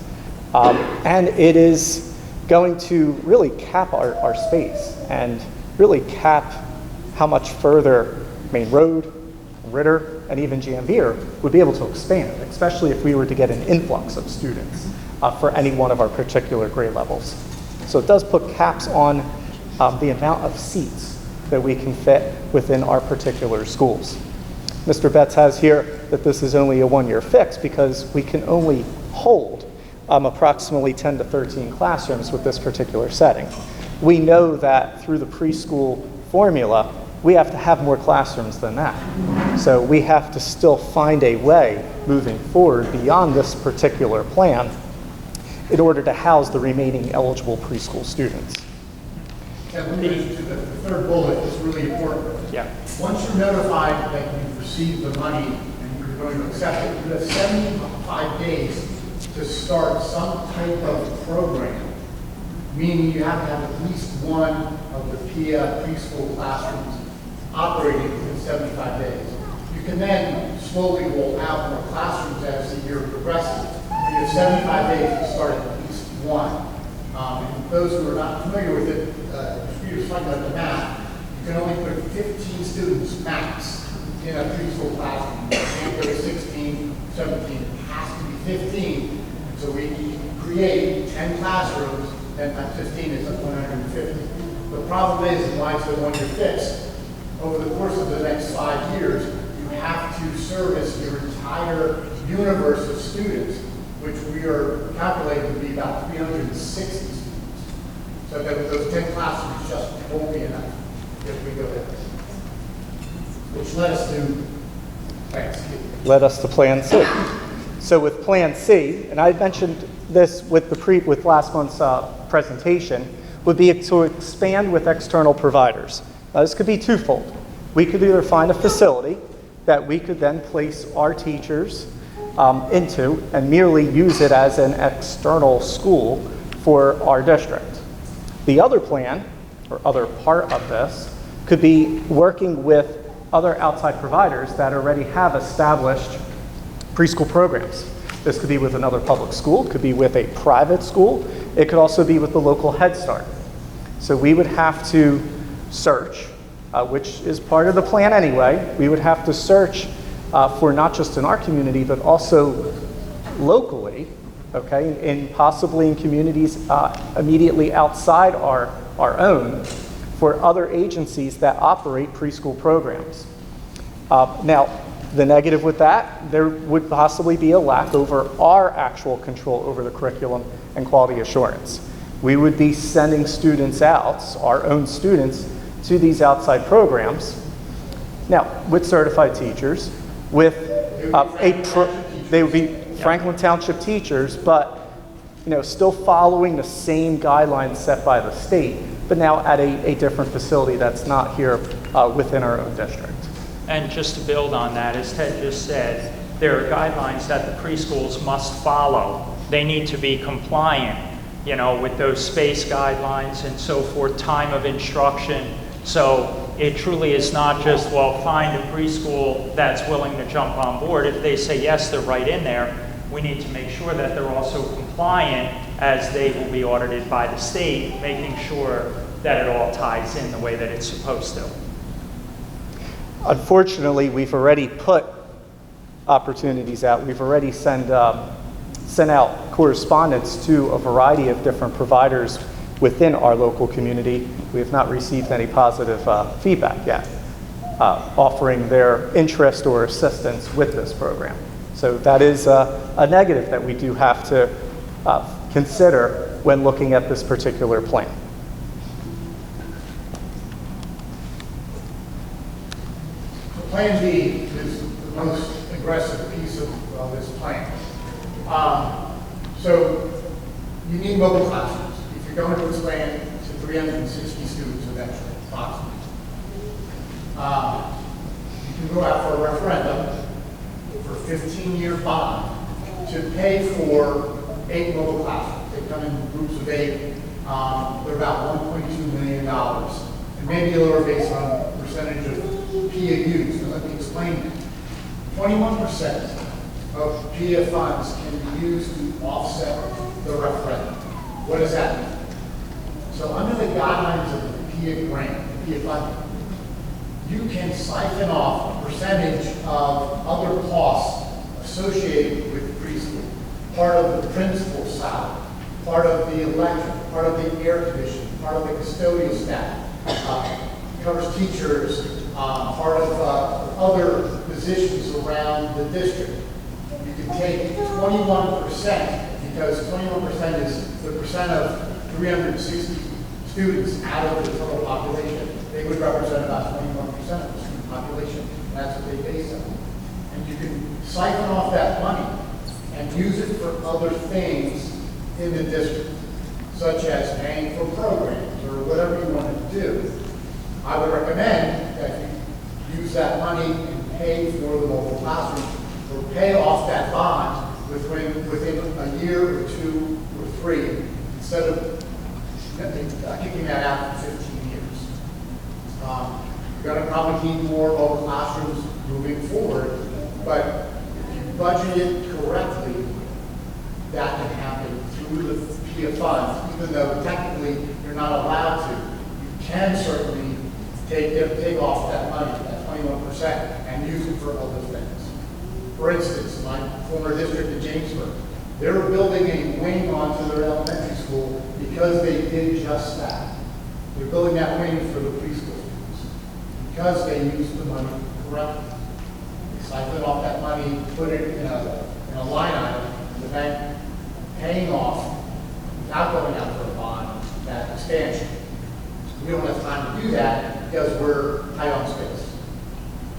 C: and it is going to really cap our space and really cap how much further Main Road, Ritter, and even Janvier would be able to expand, especially if we were to get an influx of students for any one of our particular grade levels. So it does put caps on the amount of seats that we can fit within our particular schools. Mr. Betts has here that this is only a 1-year fix because we can only hold approximately 10 to 13 classrooms with this particular setting. We know that through the preschool formula, we have to have more classrooms than that. So we have to still find a way moving forward beyond this particular plan in order to house the remaining eligible preschool students.
K: And let me mention the third bullet is really important.
C: Yeah.
K: Once you're notified that you've received the money and you're going to accept it, you have 75 days to start some type of program, meaning you have to have at least one of the PIA preschool classrooms operating within 75 days. You can then slowly roll out more classrooms as the year progresses. You have 75 days to start at least one. And those who are not familiar with it, just talking about the math, you can only put 15 students max in a preschool classroom. You can't go to 16, 17, it has to be 15. So we create 10 classrooms, and that 15 is 150. The problem is, and why it's a 1-year fix, over the course of the next 5 years, you have to service your entire universe of students, which we are calculating to be about 360 students. So that those 10 classrooms just won't be enough if we go there. Which led us to Plan C.
C: So with Plan C, and I mentioned this with last month's presentation, would be to expand with external providers. Now, this could be twofold. We could either find a facility that we could then place our teachers into and merely use it as an external school for our district. The other plan, or other part of this, could be working with other outside providers that already have established preschool programs. This could be with another public school, could be with a private school, it could also be with the local Head Start. So we would have to search, which is part of the plan anyway, we would have to search for not just in our community, but also locally, okay, and possibly in communities immediately outside our own, for other agencies that operate preschool programs. Now, the negative with that, there would possibly be a lack over our actual control over the curriculum and quality assurance. We would be sending students out, our own students, to these outside programs. Now, with certified teachers, with they would be Franklin Township teachers, but still following the same guidelines set by the state, but now at a different facility that's not here within our own district.
L: And just to build on that, as Ted just said, there are guidelines that the preschools must follow. They need to be compliant, with those space guidelines and so forth, time of instruction. So it truly is not just, well, find a preschool that's willing to jump on board. If they say yes, they're right in there. We need to make sure that they're also compliant, as they will be audited by the state, making sure that it all ties in the way that it's supposed to.
C: Unfortunately, we've already put opportunities out. We've already sent out correspondence to a variety of different providers within our local community. We have not received any positive feedback yet, offering their interest or assistance with this program. So that is a negative that we do have to consider when looking at this particular plan.
K: Plan B is the most aggressive piece of this plan. So you need mobile classrooms if you're going to expand to 360 students eventually, approximately. You can go out for a referendum for a 15-year bond to pay for 8 mobile classrooms. They come in groups of 8. They're about $1.2 million. And maybe a lower based on percentage of PAUs. So let me explain that. 21% of PA funds can be used to offset the referendum. What does that mean? So under the guidelines of the PA grant, the PA funding, you can siphon off a percentage of other costs associated with preschool. Part of the principal's salary, part of the electric, part of the air conditioning, part of the custodial staff, covers teachers, part of other positions around the district. You can take 21%, because 21% is the percent of 360 students out of the total population. They would represent about 21% of the student population. And that's what they base it on. And you can siphon off that money and use it for other things in the district, such as paying for programs or whatever you want to do. I would recommend that you use that money and pay for the mobile classroom, or pay off that bond within a year or 2 or 3, instead of kicking that out for 15 years. You're going to probably need more mobile classrooms moving forward, but if you budget it correctly, that can happen through the PA funds, even though technically you're not allowed to. You can certainly take off that money, that 21%, and use it for other things. For instance, my former district in Jamesburg, they were building a wing onto their elementary school because they did just that. They're building that wing for the preschool students because they used the money correctly. They siphoned off that money, put it in a line item, and the bank paying off, without going out for a bond, that expansion. We don't have time to do that because we're tight on space.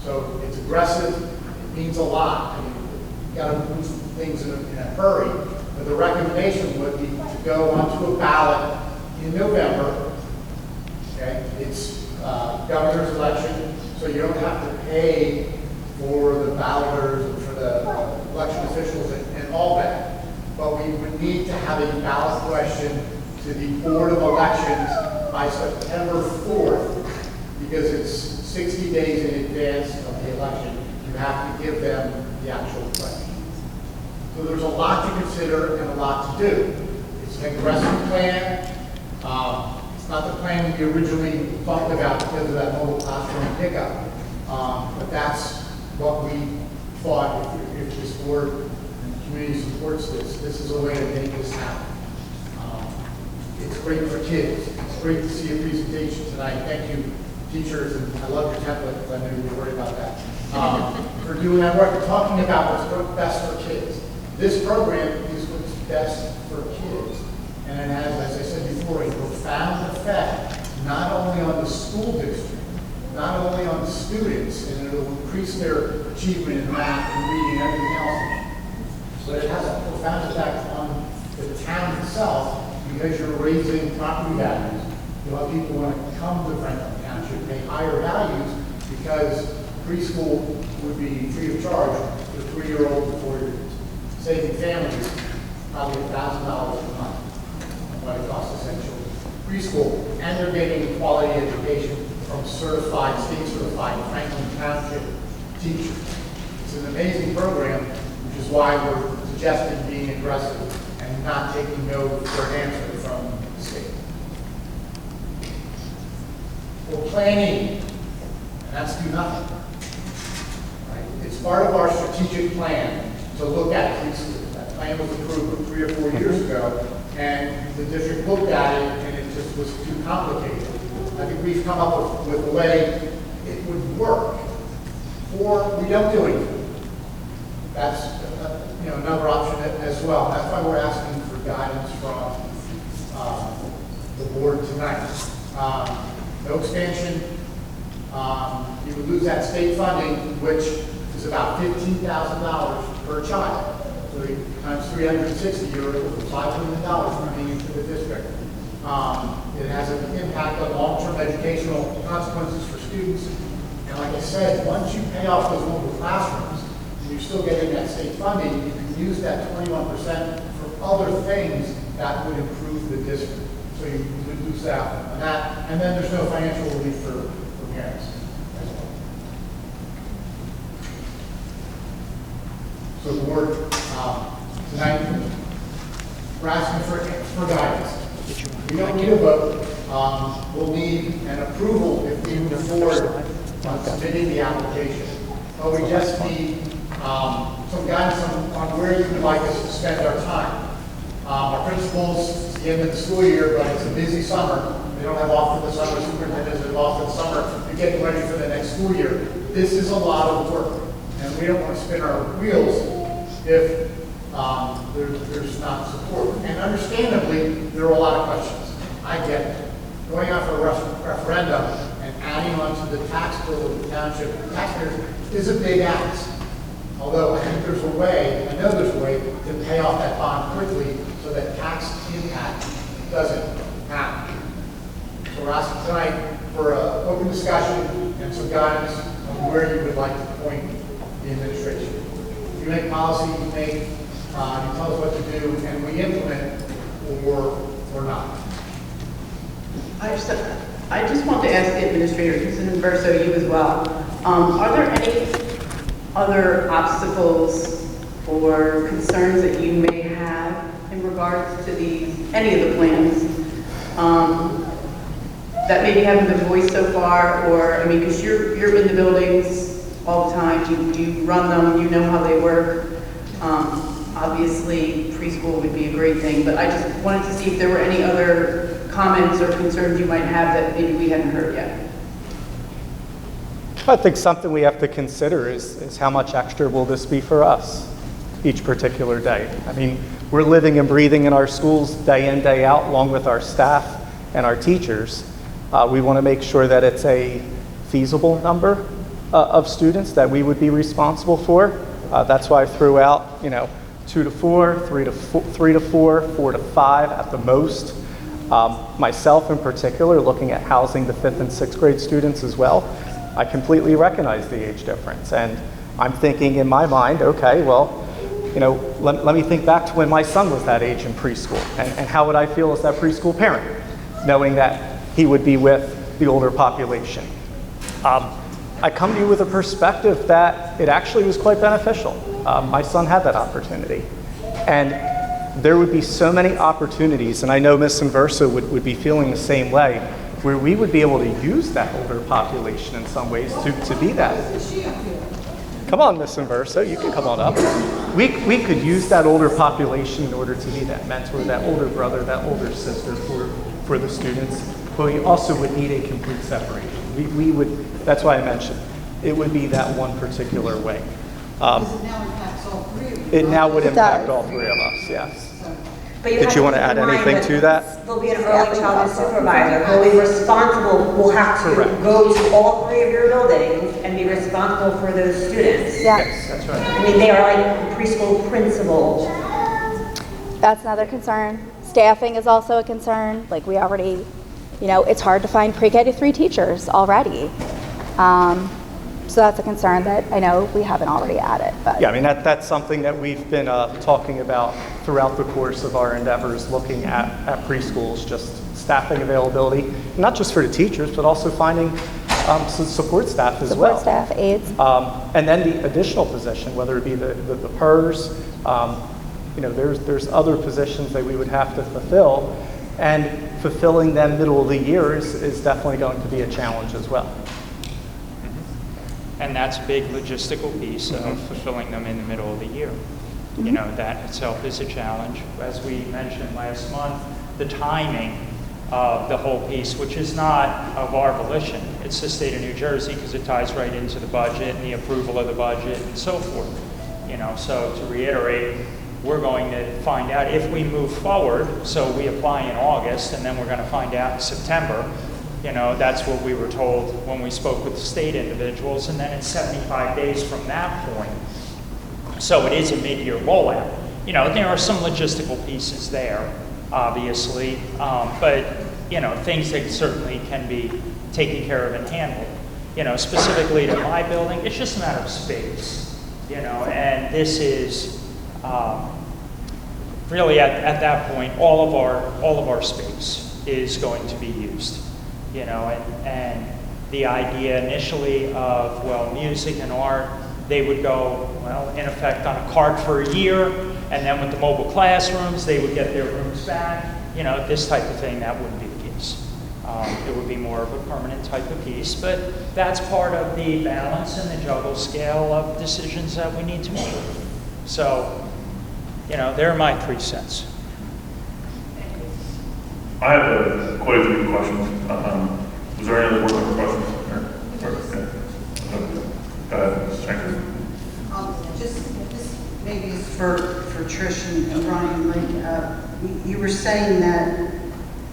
K: So it's aggressive. It means a lot. I mean, you got to move things in a hurry. But the recommendation would be to go onto a ballot in November. Okay, it's governor's election, so you don't have to pay for the balloters and for the election officials and all that. But we would need to have a ballot question to the Board of Elections by September 4th, because it's 60 days in advance of the election. You have to give them the actual question. So there's a lot to consider and a lot to do. It's an aggressive plan. It's not the plan we originally talked about because of that mobile classroom pickup. But that's what we thought if this board and the community supports this is a way to make this happen. it's great for kids. It's great to see a presentation tonight. Thank you, teachers, and I love your template because I know you were worried about that, for doing that work and talking about what's best for kids. This program is what's best for kids. And it has, as I said before, a profound effect, not only on the school district, not only on the students, and it'll increase their achievement in math and reading and everything else, but it has a profound effect on the town itself because you're raising property values. You'll have people want to come to Franklin Township, pay higher values because preschool would be free of charge for 3-year-olds and 4-year-olds, saving families probably $1,000 a month what it costs to send children to preschool, and they're getting a quality education from certified, state-certified Franklin Township teachers. It's an amazing program, which is why we're suggesting being aggressive and not taking no for an answer from the state. We're planning, and that's do nothing. Right? It's part of our strategic plan to look at preschool. That plan was approved 3 or 4 years ago, and the district looked at it, and it just was too complicated. I think we've come up with a way it would work, or we don't do anything. That's another option as well. That's why we're asking for guidance from the board tonight. No expansion. You would lose that state funding, which is about $15,000 per child. So times 360, you're over $5 million coming into the district. It has an impact on long-term educational consequences for students. And like I said, once you pay off those mobile classrooms, and you're still getting that state funding, you can use that 21% for other things that would improve the district. So you would lose out on that. And then there's no financial relief for parents as well. So the board, tonight, we're asking for guidance. We don't need a vote. We'll need an approval if we move forward on submitting the application. But we just need some guidance on where you would like us to spend our time. Our principals, it's the end of the school year, but it's a busy summer. They don't have off for the summer. Superintendents have off for the summer. They're getting ready for the next school year. This is a lot of work, and we don't want to spin our wheels if there's not support. And understandably, there are a lot of questions. I get it. Going out for a referendum and adding on to the tax bill of the township taxpayers is a big ask. Although I think there's a way, I know there's a way to pay off that bond quickly so that tax impact doesn't happen. So we're asking tonight for an open discussion and some guidance on where you would like to point the administration. You make policy, you tell us what to do, and we implement or not.
J: I just want to ask the administrator, because in Verso, you as well, are there any other obstacles or concerns that you may have in regards to any of the plans that maybe haven't been voiced so far? Or, I mean, because you're in the buildings all the time, you run them, you know how they work. Obviously, preschool would be a great thing, but I just wanted to see if there were any other comments or concerns you might have that maybe we hadn't heard yet.
C: I think something we have to consider is how much extra will this be for us each particular day. I mean, we're living and breathing in our schools day in, day out, along with our staff and our teachers. We want to make sure that it's a feasible number of students that we would be responsible for. That's why I threw out, 2 to 4, 3 to 4, 4 to 5 at the most. Myself in particular, looking at housing the 5th and 6th grade students as well, I completely recognize the age difference. And I'm thinking in my mind, okay, well, let me think back to when my son was that age in preschool. And how would I feel as that preschool parent, knowing that he would be with the older population? I come to you with a perspective that it actually was quite beneficial. My son had that opportunity. And there would be so many opportunities, and I know Ms. Inverso would be feeling the same way, where we would be able to use that older population in some ways to be that. Come on, Miss Inverso, you can come on up. We could use that older population in order to be that mentor, that older brother, that older sister for the students, but we also would need a complete separation. We would, that's why I mentioned, it would be that one particular way.
I: Because it now impacts all three of you.
C: It now would
G: It
C: impact
G: does.
C: all three of us, yes.
M: But
C: Did
M: have
C: you want to
M: keep
C: add
M: in mind
C: anything to that?
M: There'll be an early childhood supervisor who will be responsible, will have to
C: Correct.
M: go to all three of your buildings and be responsible for those students.
G: Yeah.
C: Yes, that's right.
M: I mean, they are like preschool principals.
G: That's another concern. Staffing is also a concern. Like we already, it's hard to find pre-K to 3 teachers already. So that's a concern that I know we haven't already added. But
C: Yeah, I mean, that's something that we've been talking about throughout the course of our endeavors, looking at preschools, just staffing availability, not just for the teachers, but also finding some support staff as well.
G: support staff, aides.
C: And then the additional position, whether it be the PERS, there's other positions that we would have to fulfill, and fulfilling them middle of the year is definitely going to be a challenge as well.
L: And that's a big logistical piece of fulfilling them in the middle of the year. That itself is a challenge. As we mentioned last month, the timing of the whole piece, which is not of our volition. It's the state of New Jersey because it ties right into the budget and the approval of the budget and so forth. So to reiterate, we're going to find out if we move forward. So we apply in August and then we're going to find out in September. That's what we were told when we spoke with the state individuals, and then in 75 days from that point. So it is a mid-year rollout. There are some logistical pieces there, obviously, but, things that certainly can be taken care of and handled. Specifically to my building, it's just a matter of space, and this is really at that point, all of our space is going to be used. And the idea initially of, music and art, they would go, in effect on a cart for a year, and then with the mobile classrooms, they would get their rooms back. This type of thing, that wouldn't be the case. It would be more of a permanent type of piece, but that's part of the balance and the juggle scale of decisions that we need to make. So, there are my 3 cents.
A: I have quite a few questions. Was there any other board member questions? Go ahead, Mrs. Franklin.
I: This maybe is for Trish and Brian. You were saying that,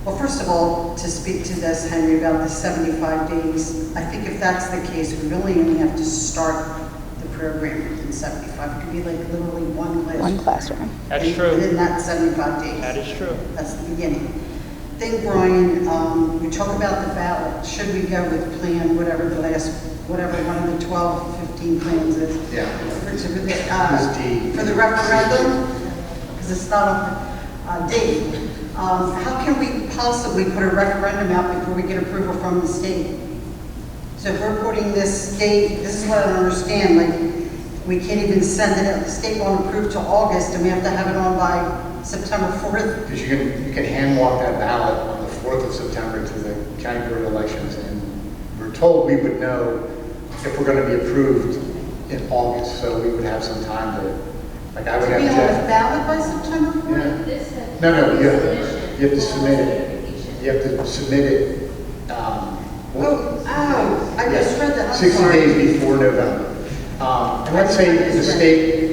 I: well, first of all, to speak to this, Henry, about the 75 days, I think if that's the case, we really only have to start the program within 75. It could be like literally one classroom.
L: That's true.
I: Within that 75 days.
L: That is true.
I: That's the beginning. I think, Brian, we talk about the ballot. Should we go with plan, whatever one of the 12, 15 plans is?
K: Yeah.
I: For the referendum? Because it's not a date. How can we possibly put a referendum out before we get approval from the state? So if we're putting this date, this is what I don't understand, like, we can't even send it out, the state won't approve till August, and we have to have it on by September 4th.
K: Because you can hand walk that ballot on the 4th of September to the county board of elections, and we're told we would know if we're going to be approved in August, so we would have some time to, like I would have
I: We have a
K: Jeff.
I: ballot by September 4th?
K: Yeah. No, you have to submit it. You have to submit it.
I: I just read that. I'm
K: 60
I: sorry.
K: days before November. And let's say the state,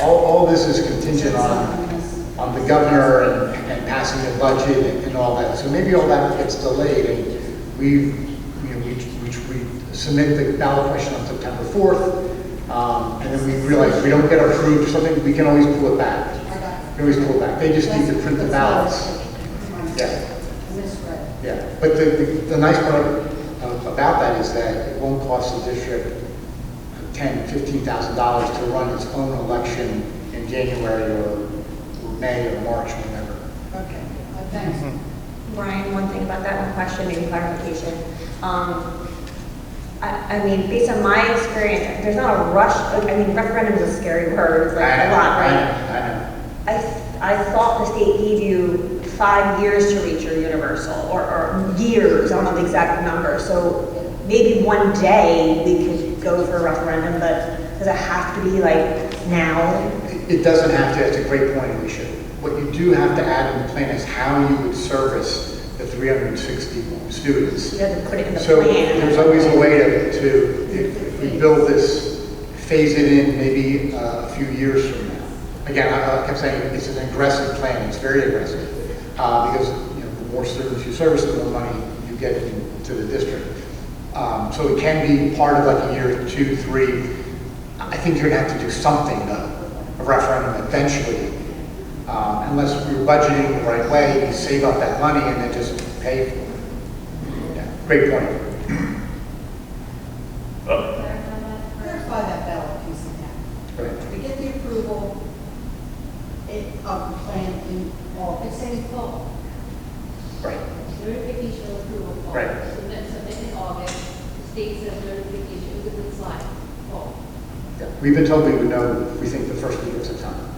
K: all this is contingent on the governor and passing the budget and all that. So maybe all that gets delayed, and we submit the ballot question on September 4th, and then we realize we don't get approved or something, we can always pull it back. We can always pull it back. They just need to print the ballots. Yeah. Yeah. But the nice part about that is that it won't cost the district $10,000, $15,000 to run its own election in January or May or March, whenever.
I: Okay, thanks.
M: Brian, one thing about that, one question, maybe clarification. I mean, based on my experience, there's not a rush. I mean, referendum is a scary word. It's like a lot, right?
K: I know.
M: I thought the state gave you 5 years to reach your universal, or years. I don't know the exact number. So maybe one day we could go for a referendum have to be like now?
K: It doesn't have to. It's a great point, Alicia. What you do have to add in the plan is how you would service the 360 students.
M: You have to put it in the
K: So
M: plan.
K: there's always a way to if we build this, phase it in maybe a few years from now. Again, I kept saying it's an aggressive plan. It's very aggressive because the more students you service, the more money you get into the district. So it can be part of like a year 2, 3. I think you're gonna have to do something though, a referendum eventually. Unless we're budgeting the right way, you save up that money and then just pay for it. Yeah, great point.
I: Clarify that ballot piece again.
K: Right.
I: We get the approval of the plan in August.
B: It's saying fall.
K: Right.
B: Notification of approval fall.
K: Right.
B: Submit in August. The state says notification, look at the slide, fall.
K: Yeah. We've been told we would know, we think, the first week of September.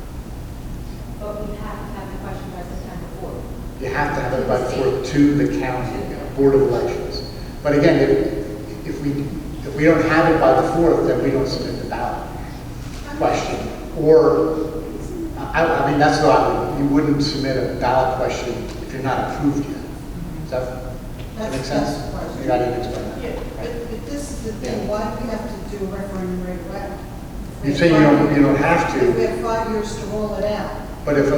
B: But we have to have the question by September 4th.
K: You have to have it by the 4th to the county Board of Elections. But again, if we don't have it by the 4th, then we don't submit the ballot question. Or, I mean, that's why you wouldn't submit a ballot question if you're not approved yet. Does that make sense?
I: That's the question.
K: You gotta explain that.
I: Yeah, but this is the thing, why do we have to do a referendum right away?
K: You say you don't have
I: We
K: to,
I: have 5 years to roll it out.
K: but if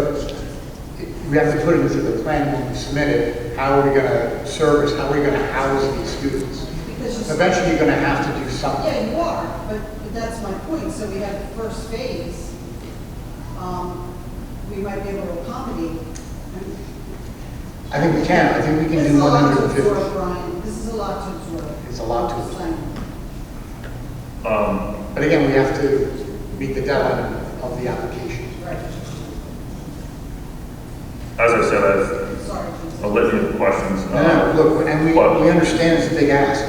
K: we have to put it into the plan when we submit it, how are we gonna service, how are we gonna house these students?
I: Because
K: Eventually, you're gonna have to do something.
I: Yeah, you are, but that's my point. So we have the first phase. We might be able to accommodate.
K: I think we can. I think we can
I: This
K: do
I: is a lot to
K: 150.
I: absorb, Brian. This is a lot to absorb.
K: It's a lot to
I: I'm just
K: absorb.
I: saying.
K: But again, we have to meet the deadline of the application.
I: Right.
A: As I said, I've
I: Sorry.
A: a litany of questions.
K: No, look, and we
A: But-
K: understand it's a big ask,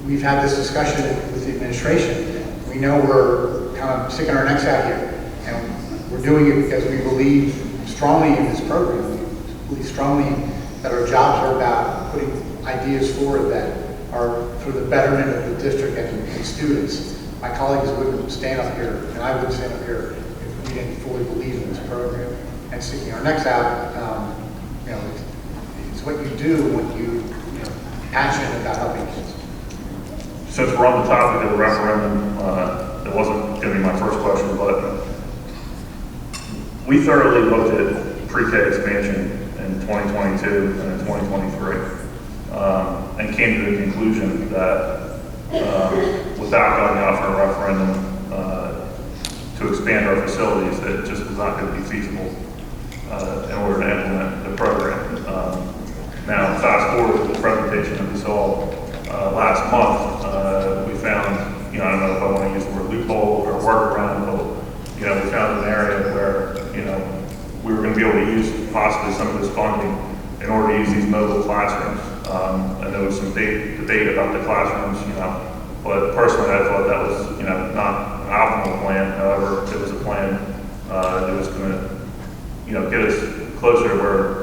K: We've had this discussion with the administration. We know we're kind of sticking our necks out here. And we're doing it because we believe strongly in this program. We believe strongly that our jobs are about putting ideas forward that are for the betterment of the district and students. My colleagues wouldn't stand up here, and I wouldn't stand up here if we didn't fully believe in this program. And sticking our necks out, it's what you do when you're passionate about helping kids.
A: Since we're on the topic of the referendum, it wasn't going to be my first question, but we thoroughly looked at pre-K expansion in 2022 and in 2023, and came to the conclusion that without going out for a referendum to expand our facilities, that it just was not going to be feasible in order to implement the program. Now, fast forward to the presentation that we saw last month, we found, I don't know if I want to use the word loophole or workaround, but, we found an area where, we were going to be able to use possibly some of this funding in order to use these mobile classrooms. And there was some debate about the classrooms, but personally I thought that was, not an optimal plan. However, it was a plan that was going to, get us closer to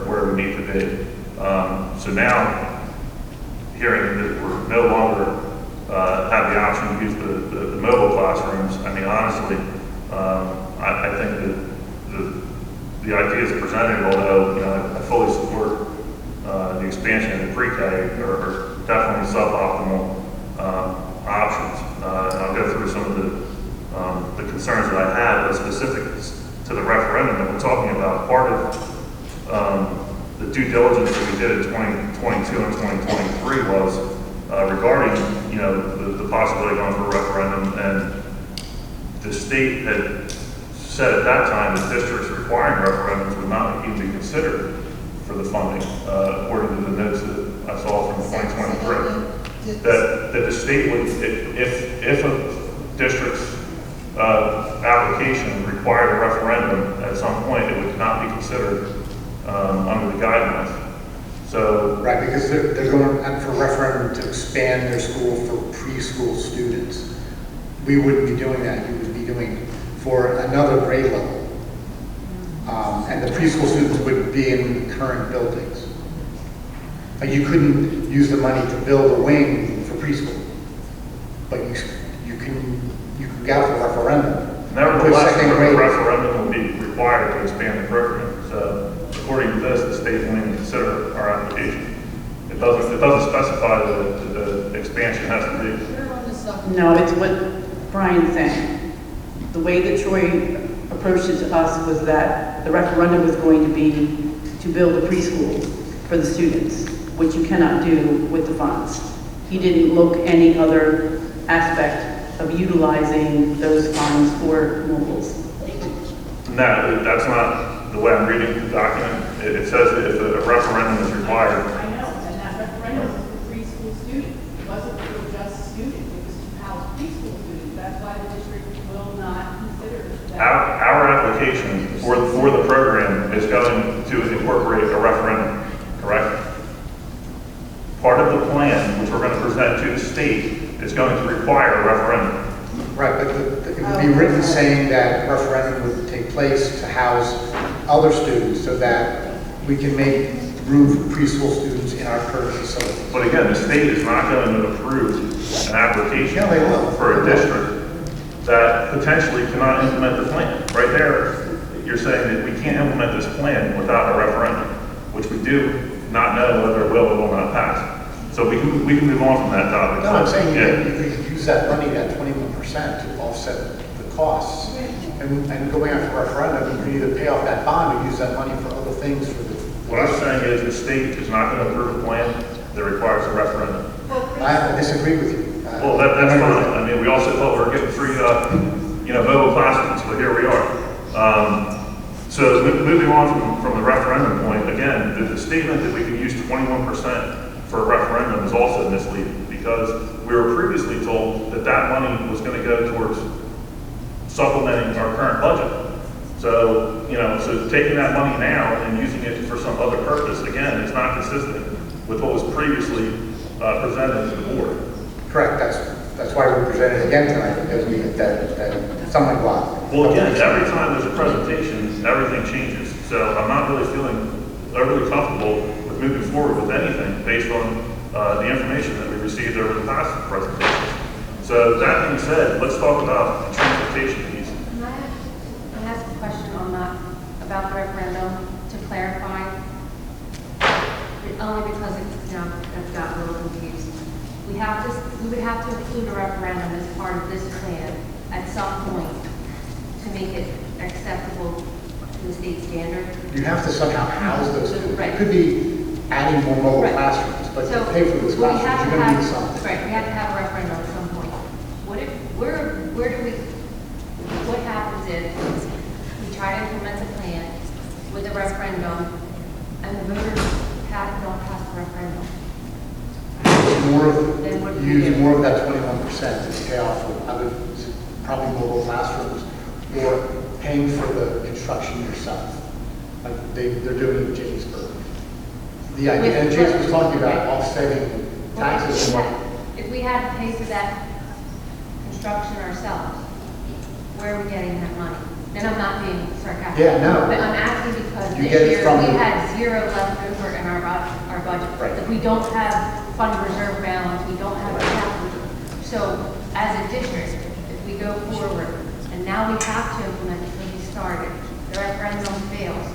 A: where we need to be. So now, hearing that we're no longer have the option to use the mobile classrooms, I mean, honestly, I think that the ideas presented, although I fully support the expansion of the pre-K, are definitely suboptimal options. And I'll go through some of the concerns that I have, but specific to the referendum that we're talking about. Part of the due diligence that we did in 2022 and 2023 was regarding, the possibility of going for a referendum, and the state had said at that time that districts requiring referendums would not even be considered for the funding, according to the notes that I saw from 2023. That the state would, if a district's application required a referendum at some point, it would not be considered under the guidelines. So,
K: Right, because they're going for referendum to expand their school for preschool students. We wouldn't be doing that. You would be doing for another grade level. And the preschool students would be in current buildings. You couldn't use the money to build a wing for preschool, but you you can go for a referendum.
A: Nevertheless,
K: Second
A: a
K: grade.
A: referendum will be required to expand the program. So according to this, the state won't even consider our application. It doesn't specify that the expansion has to be.
J: No, it's what Brian's saying. The way that Troy approached it to us was that the referendum was going to be to build a preschool for the students, which you cannot do with the funds. He didn't look any other aspect of utilizing those funds for mobiles.
A: No, that's not the way I'm reading the document. It says that if a referendum is required.
D: I know, and that referendum was for preschool students. It wasn't for just students, it was to house preschool students. That's why the district will not consider that.
A: Our application for the program is going to incorporate a referendum, correct? Part of the plan, which we're going to present to the state, is going to require a referendum.
K: Right, but it would be written saying that a referendum would take place to house other students so that we can make room for preschool students in our current facility.
A: But again, the state is not going to approve an application
K: Yeah, they will.
A: for a district that potentially cannot implement the plan. Right there, you're saying that we can't implement this plan without a referendum, which we do not know whether it will or will not pass. So we can move on from that topic.
K: No, I'm saying
A: Yeah.
K: you could use that money, that 21%, to offset the costs. And going out for a referendum, you can either pay off that bond or use that money for other things for the.
A: What I'm saying is the state is not going to approve a plan that requires a referendum.
K: I disagree with you.
A: Well, that's fine. I mean, we all said, well, we're getting free, mobile classrooms, but here we are. So moving on from the referendum point, again, the statement that we can use 21% for a referendum is also misleading because we were previously told that that money was going to go towards supplementing our current budget. So, so taking that money now and using it for some other purpose, again, is not consistent with what was previously presented to the board.
K: Correct, that's why we presented again tonight, because we had that stumbling block.
A: Well, again, every time there's a presentation, everything changes. So I'm not really feeling overly comfortable with moving forward with anything based on the information that we received over the past presentations. So that being said, let's talk about the transportation piece.
B: Can I ask a question on that, about the referendum, to clarify? Only because I've got a little confused. We would have to include a referendum as part of this plan at some point to make it acceptable to the state standard.
K: You have to somehow house those students.
B: Right.
K: It could be adding more mobile
B: Right.
K: classrooms, but
B: So,
K: to pay for those
B: we have
K: classrooms,
B: to
K: you're going to need
B: have-
K: something.
B: Right, we have to have a referendum at some point. What happens if we try to implement the plan with a referendum and the voters don't pass the referendum? Then what do we
K: Use
B: do?
K: more of that 21% to pay off for other, probably mobile classrooms, or paying for the construction yourself, like they're doing in Jamesburg. The idea, and James was talking about offsetting taxes.
B: If we had to pay for that construction ourselves, where are we getting that money? And I'm not being sarcastic.
K: Yeah, no.
B: But I'm asking because
K: You
B: this
K: get it
B: year,
K: from
B: we
K: the-
B: had zero left over in our budget.
K: Right.
B: If we don't have fund reserve balance, we don't have a capital. So as a district, if we go forward, and now we have to implement because we started, the referendum fails,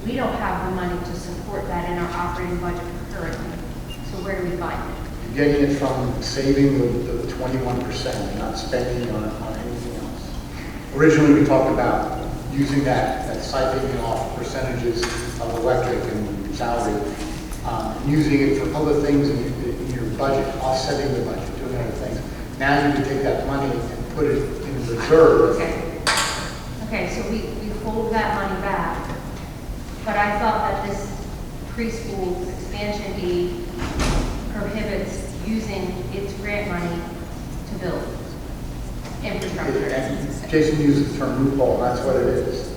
B: we don't have the money to support that in our operating budget currently. So where do we find it?
K: You're getting it from saving the 21% and not spending on anything else. Originally, we talked about using that siphoning off percentages of electric and salary, using it for other things in your budget, offsetting the budget, doing other things. Now you can take that money and put it in reserve.
B: Okay, so we hold that money back, but I thought that this preschool expansion aid prohibits using its grant money to build infrastructure.
K: And Jason used the term loophole, and that's what it is.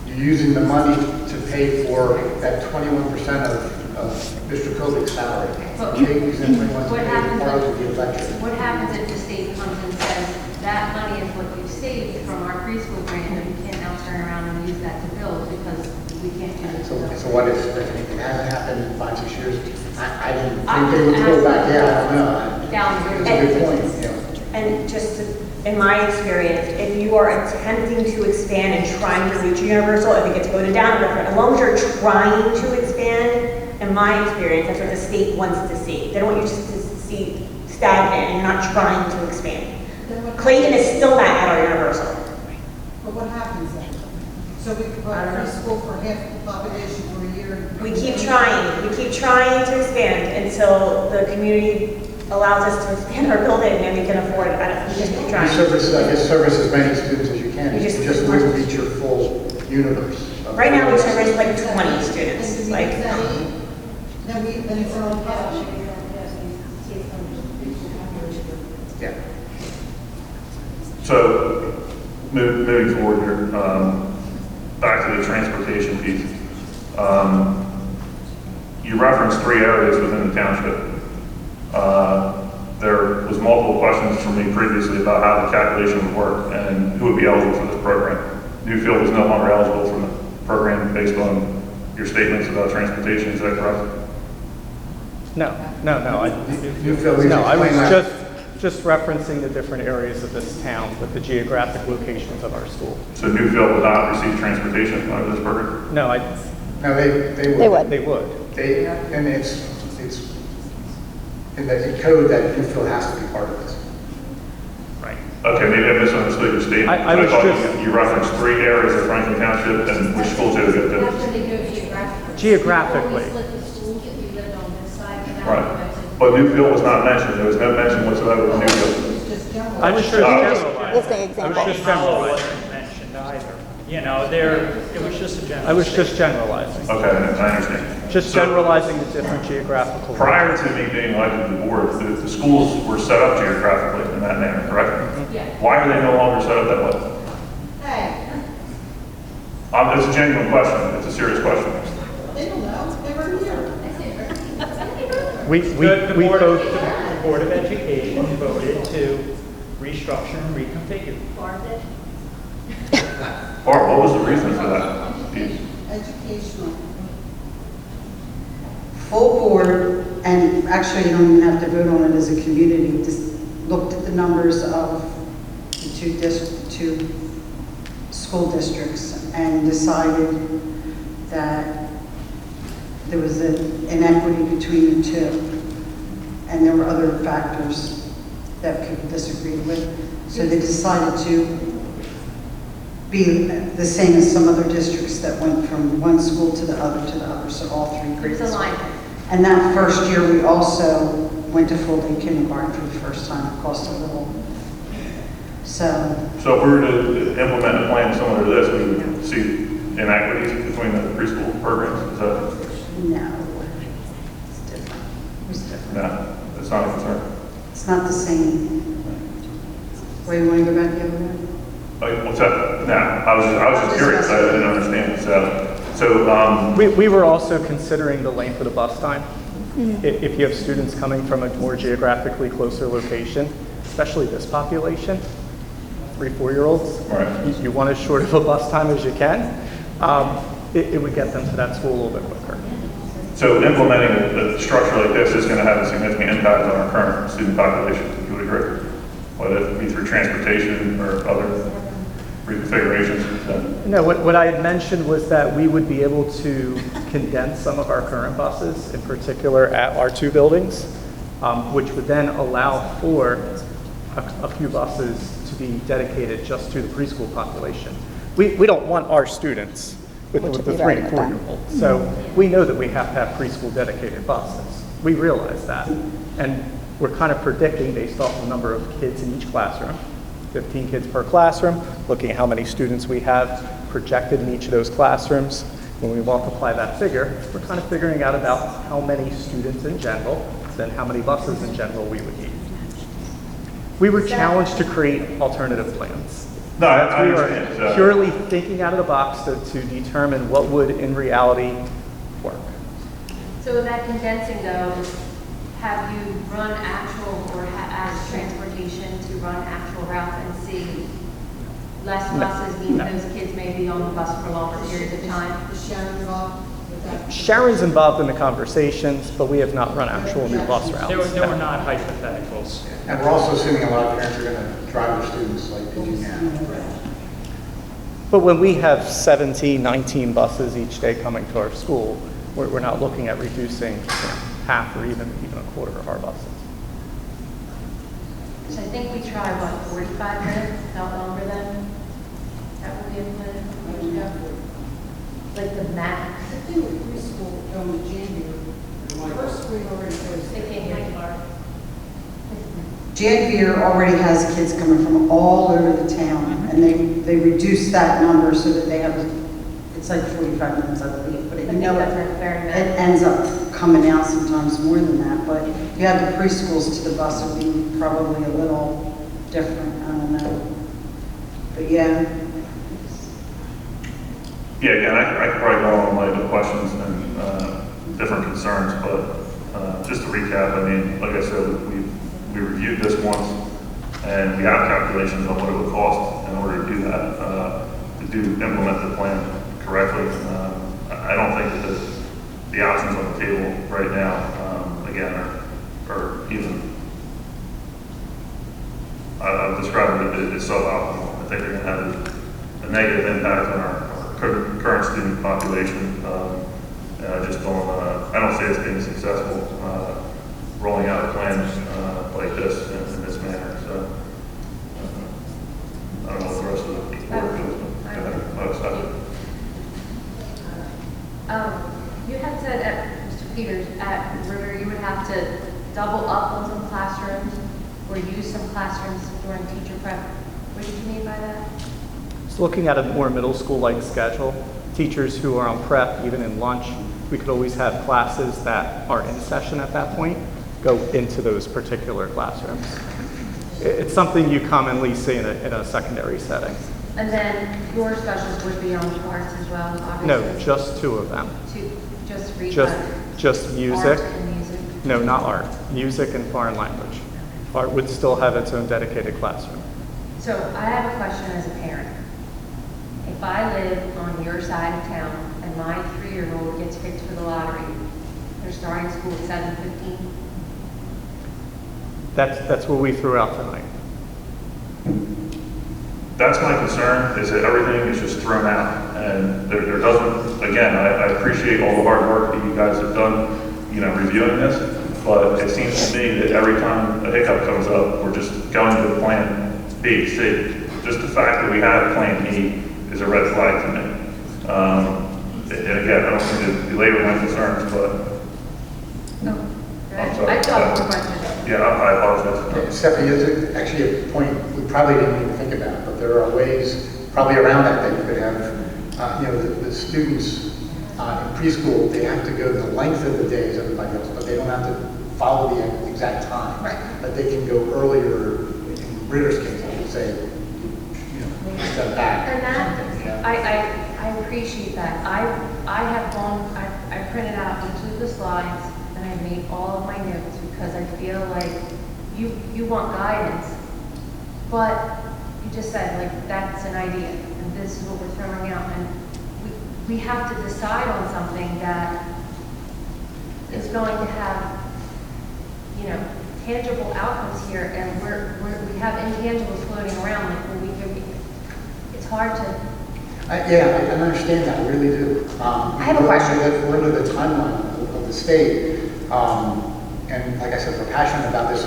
K: You're using the money to pay for that 21% of Mr. Kovic's salary.
B: But
K: Take these in 21 to
B: what
K: pay
B: happens
K: part of the
B: if,
K: electric.
B: what happens if the state comes and says, that money is what you saved from our preschool grant, and you can't now turn around and use that to build because we can't do it.
K: So what if it hasn't happened in 5, 6 years? I didn't
B: I'm
K: think they would
B: just
K: pull back.
B: asking
K: Yeah, I don't know.
B: down the road.
K: It's a good point, you know.
M: And just in my experience, if you are attempting to expand and trying to reach universal, if it gets voted down, as long as you're trying to expand, in my experience, that's what the state wants to see. They don't want you just to see stagnant and you're not trying to expand. Clayton is still not at our universal.
I: But what happens then? So we provide preschool for half the population for a year?
M: We keep trying to expand until the community allows us to expand our building and we can afford it. We just keep
K: You
M: trying.
K: service as many students as you can.
M: You
K: You
M: just-
K: just wouldn't reach your full universe.
M: Right now, we service like 20 students, like.
I: Then it's our own cash.
K: Yeah.
A: So, moving forward here, back to the transportation piece. You referenced 3 areas within the township. There was multiple questions from me previously about how the calculation would work and who would be eligible for this program. Newfield is no longer eligible for the program based on your statements about transportation, is that correct?
C: No.
K: Newfield, we
C: No, I was
K: explained that.
C: just referencing the different areas of this town with the geographic locations of our school.
A: So Newfield would not receive transportation under this program?
C: No,
K: No, they would.
E: They would.
C: they would.
K: And it's in the code that Newfield has to be part of this.
C: Right.
A: Okay, maybe I misunderstood your statement.
C: I was
A: thought
C: just-
A: you referenced 3 areas of Franklin Township and which schools they would go to.
B: After they go geographically.
C: Geographically.
B: We split the schools if you lived on this side. and that
A: Right.
B: one.
A: But Newfield was not mentioned. There was no mention whatsoever of Newfield.
C: I was just
E: It's an
C: generalizing.
E: example.
C: I was just generalizing.
L: Wasn't mentioned either. You know, it was just a general.
C: I was just
L: statement.
C: generalizing.
A: Okay, I understand.
C: Just
A: So,
C: generalizing the different geographical.
A: prior to me being elected to the board, the schools were set up geographically in that manner, correct?
B: Yeah.
A: Why are they no longer set up that way?
I: Hey,
A: It's a genuine question. It's a serious question.
I: they don't know, they were here.
C: We
L: The
C: both.
L: Board of Education voted to restructure and reconfigure.
A: Or what was the reason for that?
I: Educational. Full board, and actually you don't even have to vote on it as a community, just looked at the numbers of the two school districts and decided that there was an inequity between the two. And there were other factors that people disagreed with. So they decided to be the same as some other districts that went from one school to the other, so all 3 grades.
B: It's alignment.
I: And that first year, we also went to full-day kindergarten for the first time, it cost a little. So,
A: So if we were to implement a plan similar to this, we would see inequities between the preschool programs? Is that,
I: no, it's different. It's different.
A: no, that's not a concern?
I: It's not the same. Wait, you want to go back the other way?
A: What's that? No, I was just curious. I didn't understand. So
C: We were also considering the length of the bus time. If you have students coming from a more geographically closer location, especially this population, 3, 4-year-olds,
A: Right.
C: you want as short of a bus time as you can. It would get them to that school a little bit quicker.
A: So implementing a structure like this is going to have a significant impact on our current student population. You would agree? Whether it be through transportation or other reconfigurations.
C: No, what I had mentioned was that we would be able to condense some of our current buses, in particular at our 2 buildings, which would then allow for a few buses to be dedicated just to the preschool population. We don't want our students with the 3 and 4-year-olds. So we know that we have to have preschool dedicated buses. We realize that. And we're kind of predicting based off the number of kids in each classroom, 15 kids per classroom, looking at how many students we have projected in each of those classrooms. When we multiply that figure, we're kind of figuring out about how many students in general, then how many buses in general we would need. We were challenged to create alternative plans.
A: No, I
C: We
A: understand.
C: are purely thinking out of the box to determine what would in reality work.
B: So with that condensing though, have you run actual or as transportation to run actual routes and see less
C: No.
B: buses mean
C: No.
B: those kids may be on the bus for longer periods of time?
I: The Sharon Rock
C: Sharon's involved in the conversations, but we have not run actual new bus routes.
L: There were not hypotheticals.
K: And we're also assuming a lot of parents are going to drive their students like they do now.
C: But when we have 17, 19 buses each day coming to our school, we're not looking at reducing half or even a quarter of our buses.
B: So I think we tried, 45 minutes, not longer than, that would be a plan, like the max.
I: I think with preschool going to January, first grade already goes.
B: They can't get far.
I: Janvier already has kids coming from all over the town, and they reduced that number so that they have, it's like 45 minutes, I believe, but you know, it ends up coming out sometimes more than that, but if you had the preschools to the bus, it would be probably a little different, I don't know. But yeah.
A: Yeah, again, I could probably go on like the questions and different concerns, but just to recap, I mean, like I said, we reviewed this once, and we have calculations on what it would cost in order to do that, to implement the plan correctly. I don't think that the options on the table right now, again, are even, I've described it as suboptimal. I think they're going to have a negative impact on our current student population. Just going, I don't see us being successful rolling out a plan like this in this manner. So I don't know what the rest of the board feels.
B: You had said, Mr. Peters, at Ritter, you would have to double up on some classrooms or use some classrooms during teacher prep. What did you mean by that?
C: So looking at a more middle school-like schedule, teachers who are on prep, even in lunch, we could always have classes that are in session at that point go into those particular classrooms. It's something you commonly see in a secondary setting.
B: And then your specials would be on parts as well, obviously?
C: No, just two of them. Just music.
B: Art and music?
C: No, not art. Music and foreign language. Art would still have its own dedicated classroom.
B: So I have a question as a parent. If I live on your side of town and my 3-year-old gets picked for the lottery, they're starting school at 7:15?
C: That's what we threw out tonight.
A: That's my concern, is that everything is just thrown out. And there doesn't, again, I appreciate all the hard work that you guys have done, reviewing this, but it seems to me that every time a hiccup comes up, we're just going to plan B, C. Just the fact that we have plan E is a red flag to me. And again, I don't mean to belabor my concerns, but I'm sorry.
B: I still have more questions.
A: Yeah, I apologize.
K: Stephanie, there's actually a point we probably didn't even think about, but there are ways probably around that you could have, the students in preschool, they have to go the length of the day as everybody else, but they don't have to follow the exact time.
B: Right.
K: But they can go earlier. In Ritter's case, I would say, step back.
B: And that, I appreciate that. I have gone, I printed out each of the slides and I made all of my notes because I feel like you want guidance, but you just said like that's an idea and this is what we're throwing out, and we have to decide on something that is going to have tangible outcomes here, and we have intangibles floating around like when we do. It's hard to.
K: I understand that, I really do.
B: I have a question.
K: We're under the timeline of the state, and like I said, we're passionate about this.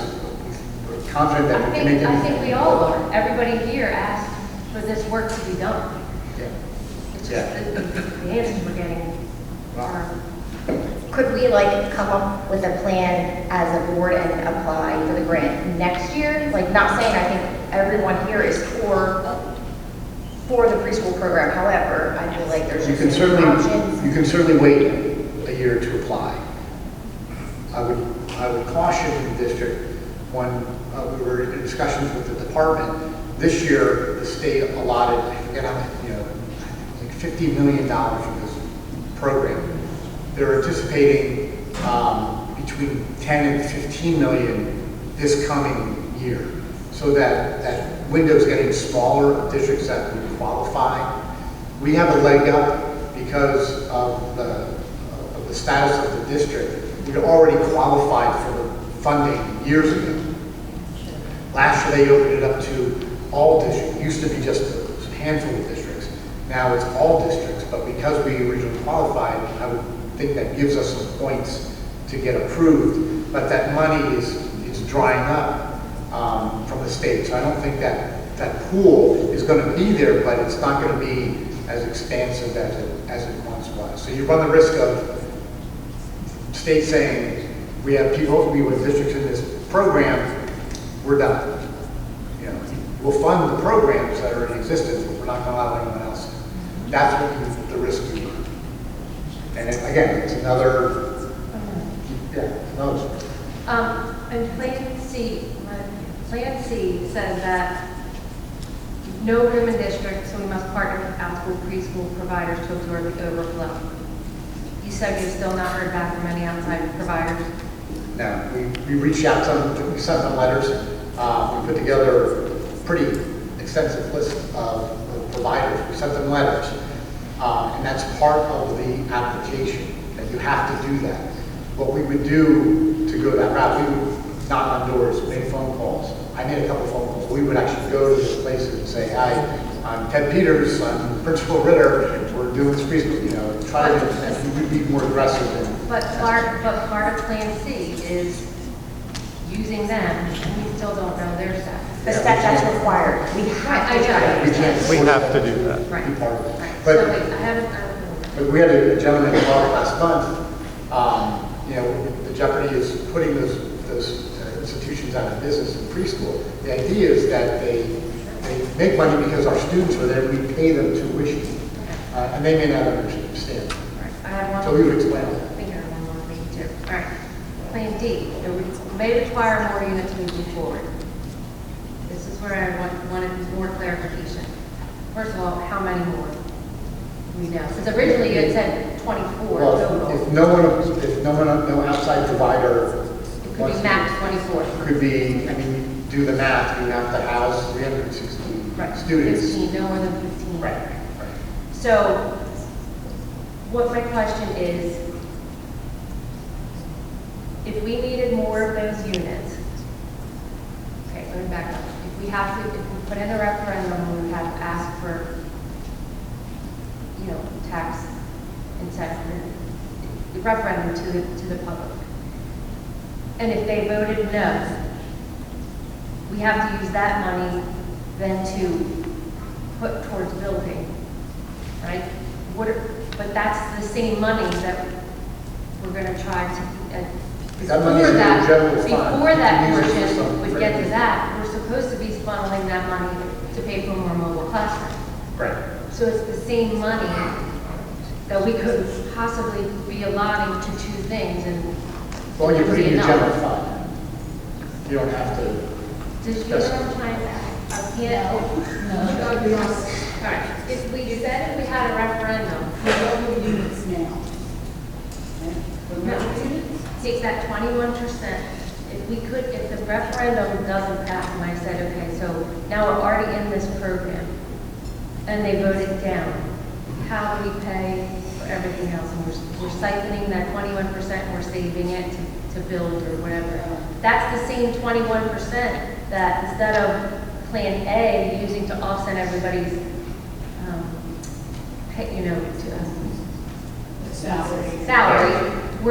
K: We're confident that we can make it.
B: I think we all are. Everybody here asked for this work to be done.
K: Yeah.
B: It's just the answers we're getting are.
N: Could we come up with a plan as a board and apply for the grant next year? Not saying I think everyone here is for the preschool program. However, I feel like there's just options.
K: You can certainly wait a year to apply. I would caution the district when we were in discussions with the department. This year, the state allotted, I forget how many, like $50 million for this program. They're anticipating between 10 and 15 million this coming year. So that window's getting smaller of districts that would qualify. We have a leg up because of the the status of the district, we'd already qualified for the funding years ago. Last year, they opened it up to all districts. It used to be just a handful of districts. Now it's all districts, but because we originally qualified, I would think that gives us some points to get approved. But that money is drying up from the state. So I don't think that pool is going to be there, but it's not going to be as expansive as it once was. So you run the risk of state saying, we have people, we have districts in this program, we're done. You know, we'll fund the programs that are in existence, but we're not going to allow anyone else. That's what the risk you run. And again, it's another, another.
B: And Plan C says that no room in district, so we must partner with out-school preschool providers to absorb the overflow. You said you've still not heard back from any outside providers?
K: No, we reached out to them, we sent them letters. We put together a pretty extensive list of providers. We sent them letters. And that's part of the application, that you have to do that. What we would do to go that route, we would knock on doors, make phone calls. I made a couple phone calls. We would actually go to the places and say, hi, I'm Ted Peters, I'm Principal Ritter, we're doing this preschool, you know, try to, and we would be more aggressive.
B: But part of Plan C is using them, and we still don't know their status.
N: The that's required. We
C: have to do that.
B: Right.
K: Be part of it.
B: Right.
K: But,
B: So wait, I haven't.
K: but we had a gentleman talk last month. You know, the jeopardy is putting those institutions out of business in preschool. The idea is that they make money because our students are there. We pay them tuition, and they may not understand.
B: Right. I have one.
K: So we would explain
B: I think I have one more thing too. All right. Plan D. It may require more units moving forward. This is where I wanted more clarification. First of all, how many more? We know. Because originally it said 24
K: Well,
B: total.
K: if no outside provider
B: It could be max 24.
K: could be, I mean, do the math, you have to house 360
B: Right.
K: students.
B: 15, no more than 15.
K: Right.
B: So, what my question is, if we needed more of those units, okay, let me back up. If we put in a referendum, we would have to ask for, you know, tax incentive, the referendum to the public. And if they voted no, we have to use that money then to put towards building, right? But that's the same money that we're going to try to,
K: That money is in the general fund.
B: before that
K: You can use it for
B: portion
K: something.
B: would get to that, we're supposed to be funneling that money to pay for more mobile classrooms.
K: Right.
B: So it's the same money that we could possibly be allotting to two things and.
K: Well, you put it in your
B: enough.
K: general fund. You don't have to.
B: Does you know what I'm trying to, I can't. No. All right, if we said we had a referendum.
I: What units now?
B: Takes that 21%. If the referendum doesn't pass, and I said, okay, so now we're already in this program, and they voted down, how do we pay for everything else? And we're siphoning that 21%, and we're saving it to build or whatever. That's the same 21% that instead of Plan A using to offset everybody's, salary, we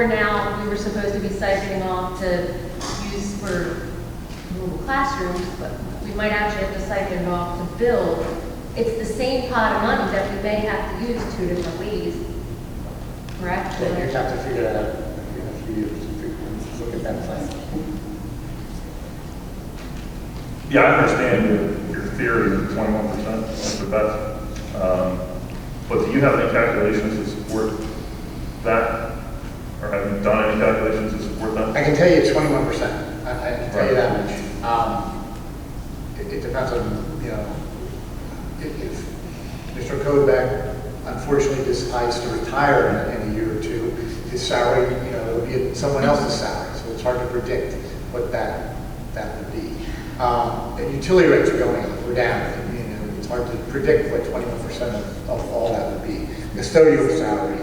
B: were supposed to be siphoning off to use for mobile classrooms, but we might actually have to siphon it off to build. It's the same pot of money that we may have to use two different ways, correct?
K: You have to figure that out. You have to look at that plan.
A: Yeah, I understand your theory of 21% is the best. But do you have any calculations to support that? Or have you done any calculations to support that?
K: I can tell you it's 21%. I can tell you that much. It depends on, you know, if Mr. Kobeck unfortunately decides to retire in a year or two, his salary, you know, it'll be someone else's salary. So it's hard to predict what that would be. And utility rates are going up or down. You know, it's hard to predict what 21% of all that would be. Custodial salary,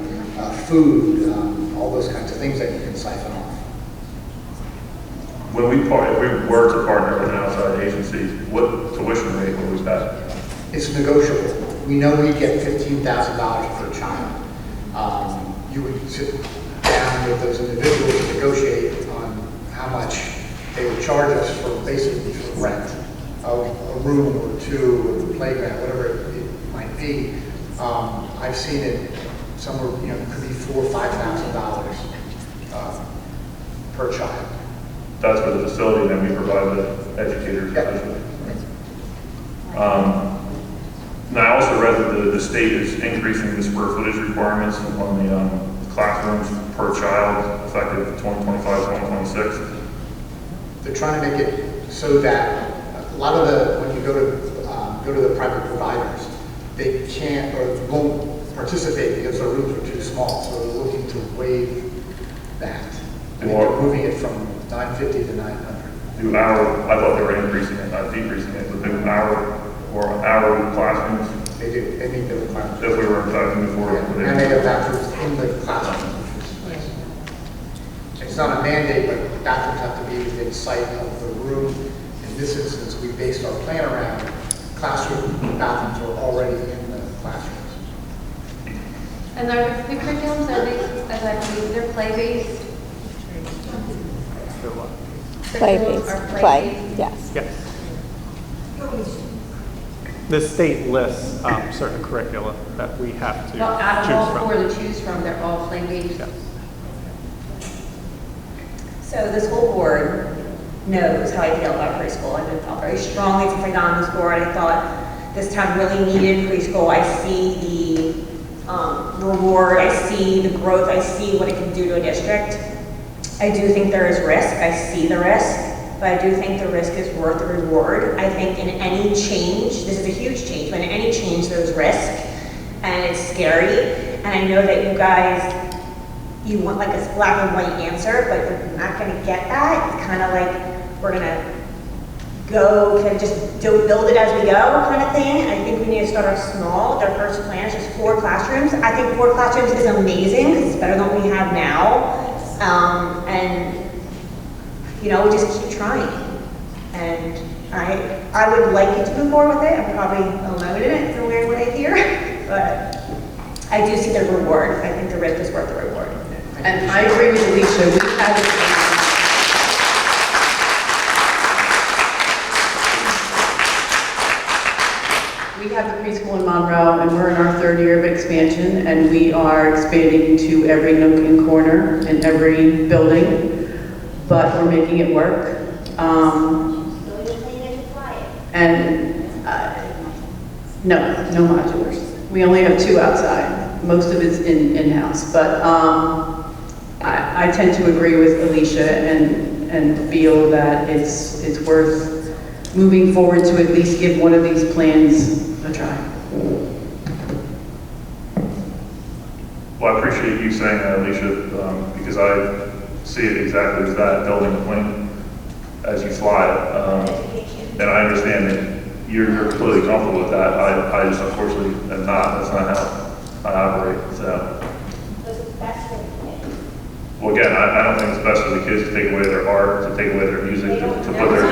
K: food, all those kinds of things that you can siphon off.
A: When if we were to partner with an outside agency, what tuition rate would we pay?
K: It's negotiable. We know we get $15,000 per child. You would sit down with those individuals and negotiate on how much they would charge us for basically for rent, a room or two, or the playground, whatever it might be. I've seen it somewhere, it could be $4,000 or $5,000 per child.
A: That's for the facility, and then we provide the educators.
K: Yep.
A: Now, I also read that the state is increasing the square footage requirements on the classrooms per child effective 2025, 2026.
K: They're trying to make it so that a lot of when you go to the private providers, they can't or won't participate because their rooms are too small. So they're looking to waive that. And they're moving it from 950 to 900.
A: I thought they were increasing it, not decreasing it, but do hour classrooms.
K: They do. They meet the requirements.
A: If we were in fact moving forward.
K: And they have bathrooms in the classroom. It's not a mandate, but bathrooms have to be within sight of the room. In this instance, we based our plan around classroom bathrooms are already in the classrooms.
B: And the curriculums, are they, as I believe, they're play-based?
G: Play-based,
B: Are
G: play,
B: play-based?
G: yes.
C: Yes. The state lists certain curricula that we have to
B: Well, out of
C: choose
B: all
C: from.
B: four to choose from, they're all play-based?
C: Yes.
M: So the school board knows how I feel about preschool. I've been felt very strongly since I got on this board. I thought this town really needed preschool. I see the reward, I see the growth, I see what it can do to a district. I do think there is risk. I see the risk, but I do think the risk is worth the reward. I think in any change, this is a huge change, but in any change there's risk, and it's scary. And I know that you guys, you want like a black and white answer, but you're not going to get that. It's kind of like we're going to go, kind of just build it as we go kind of thing. I think we need to start off small. Their first plan is just 4 classrooms. I think 4 classrooms is amazing because it's better than what we have now. And we just keep trying. And I would like you to move forward with it. I'm probably alone in it in a weird way here, but I do see the reward. I think the risk is worth the reward.
J: And I agree with Alicia. We have the preschool in Monroe, and we're in our 3rd year of expansion, and we are expanding to every nook and corner in every building, but we're making it work. No modulars. We only have 2 outside. Most of it's in-house, but I tend to agree with Alicia and feel that it's worth moving forward to at least give one of these plans a try.
A: Well, I appreciate you saying that, Alicia, because I see it exactly as that, building a plane as you fly it. And I understand that you're completely comfortable with that. I just unfortunately am not. That's not how I operate. So. Well, again, I don't think it's best for the kids to take away their art, to take away their music, to put their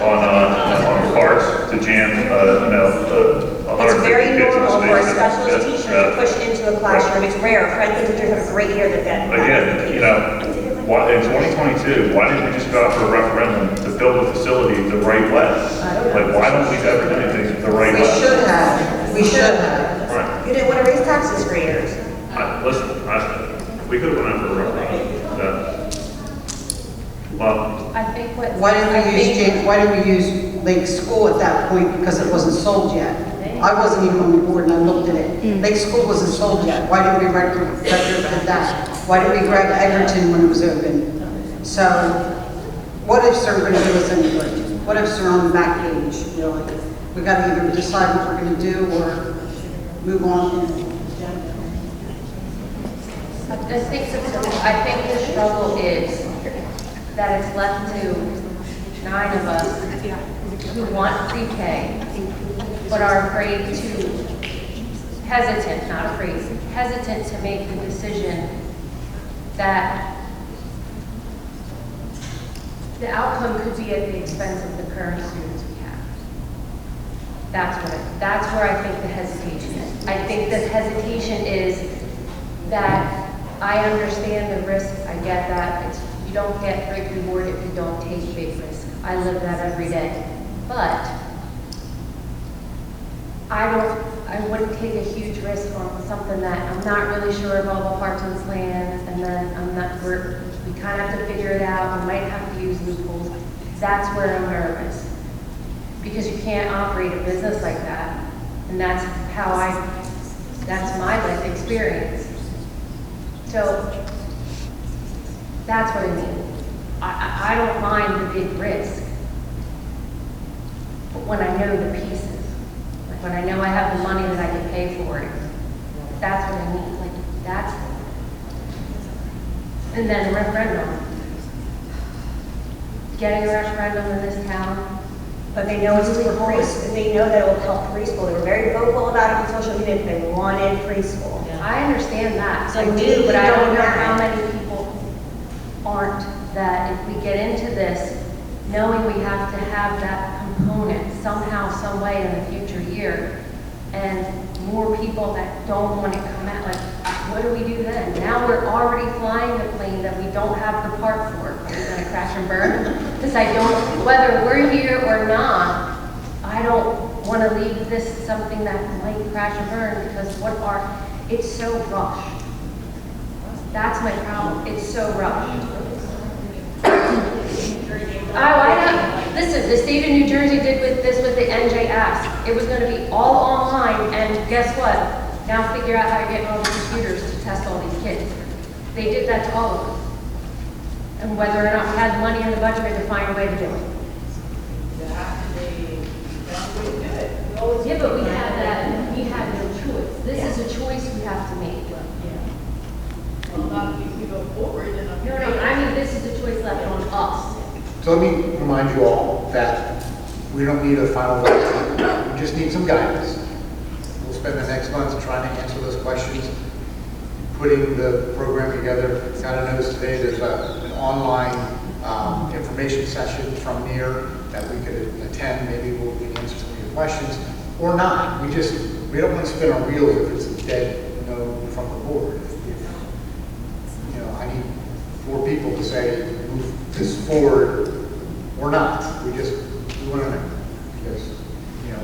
A: on carts, to jam, 150
M: It's very
A: kids in
M: normal for a
A: space.
M: specialist teacher to push into a classroom. It's rare. Franklin teachers have a great year that
A: Again, in 2022, why didn't we just go out for a referendum to build a facility the right way? Like, why don't we ever do anything the right way?
I: We should have. We should have.
A: Right.
M: You didn't want to raise taxes for years.
A: Listen, we could have went out for a referendum. Well,
B: I think what.
I: Why didn't we use Lake School at that point because it wasn't sold yet? I wasn't even on the board and I looked at it. Lake School wasn't sold yet. Why didn't we retrofit that? Why did we grab Egerton when it was open? So, what ifs are going to do us any good? What ifs are on the back page, really? We got to either decide what we're going to do or move on.
B: I think the struggle is that it's left to 9 of us who want pre-K, but are afraid to hesitant, not afraid, hesitant to make the decision that the outcome could be at the expense of the current students we have. That's where I think the hesitation is. I think the hesitation is that I understand the risk, I get that. You don't get great reward if you don't take big risks. I live that every day. But I wouldn't take a huge risk on something that I'm not really sure of all the parts of this land, and then we kind of have to figure it out. We might have to use loopholes. That's where I'm nervous, because you can't operate a business like that, and that's my life experience. So that's what I mean. I don't mind the big risk, but when I know the pieces. When I know I have the money that I can pay for it. That's what I mean. Like, that's it. And then a referendum. Getting a referendum in this town.
M: But they know it's for preschool. They know that it will help preschool. They were very vocal about it on social media. They wanted preschool.
B: Yeah. I understand that.
M: So
B: I do, but I don't know how many people aren't that if we get into this, knowing we have to have that component somehow, some way in the future year, and more people that don't want to come out, like, what do we do then? Now we're already flying the plane that we don't have the part for. Are we going to crash and burn? Because I don't, whether we're here or not, I don't want to leave this something that might crash and burn, because it's so rushed. That's my problem. It's so rushed. Listen, the state of New Jersey did with the NJS. It was going to be all online, and guess what? Now figure out how to get all the computers to test all these kids. They did that to all of us. And whether or not we had the money in the budget, we had to find a way to do it. Yeah, but we had that. We had no choice. This is a choice we have to make.
D: Well, not if we go forward, then
B: No, I mean, this is a choice left on us.
K: So let me remind you all that we don't need a final vote. We just need some guidance. We'll spend the next month trying to answer those questions, putting the program together. Got a notice today there's an online information session from NEAR that we could attend. Maybe we can answer some of your questions or not. We don't want to spin our wheels if it's a dead no from the board. I need 4 people to say move this forward or not. We want to know, because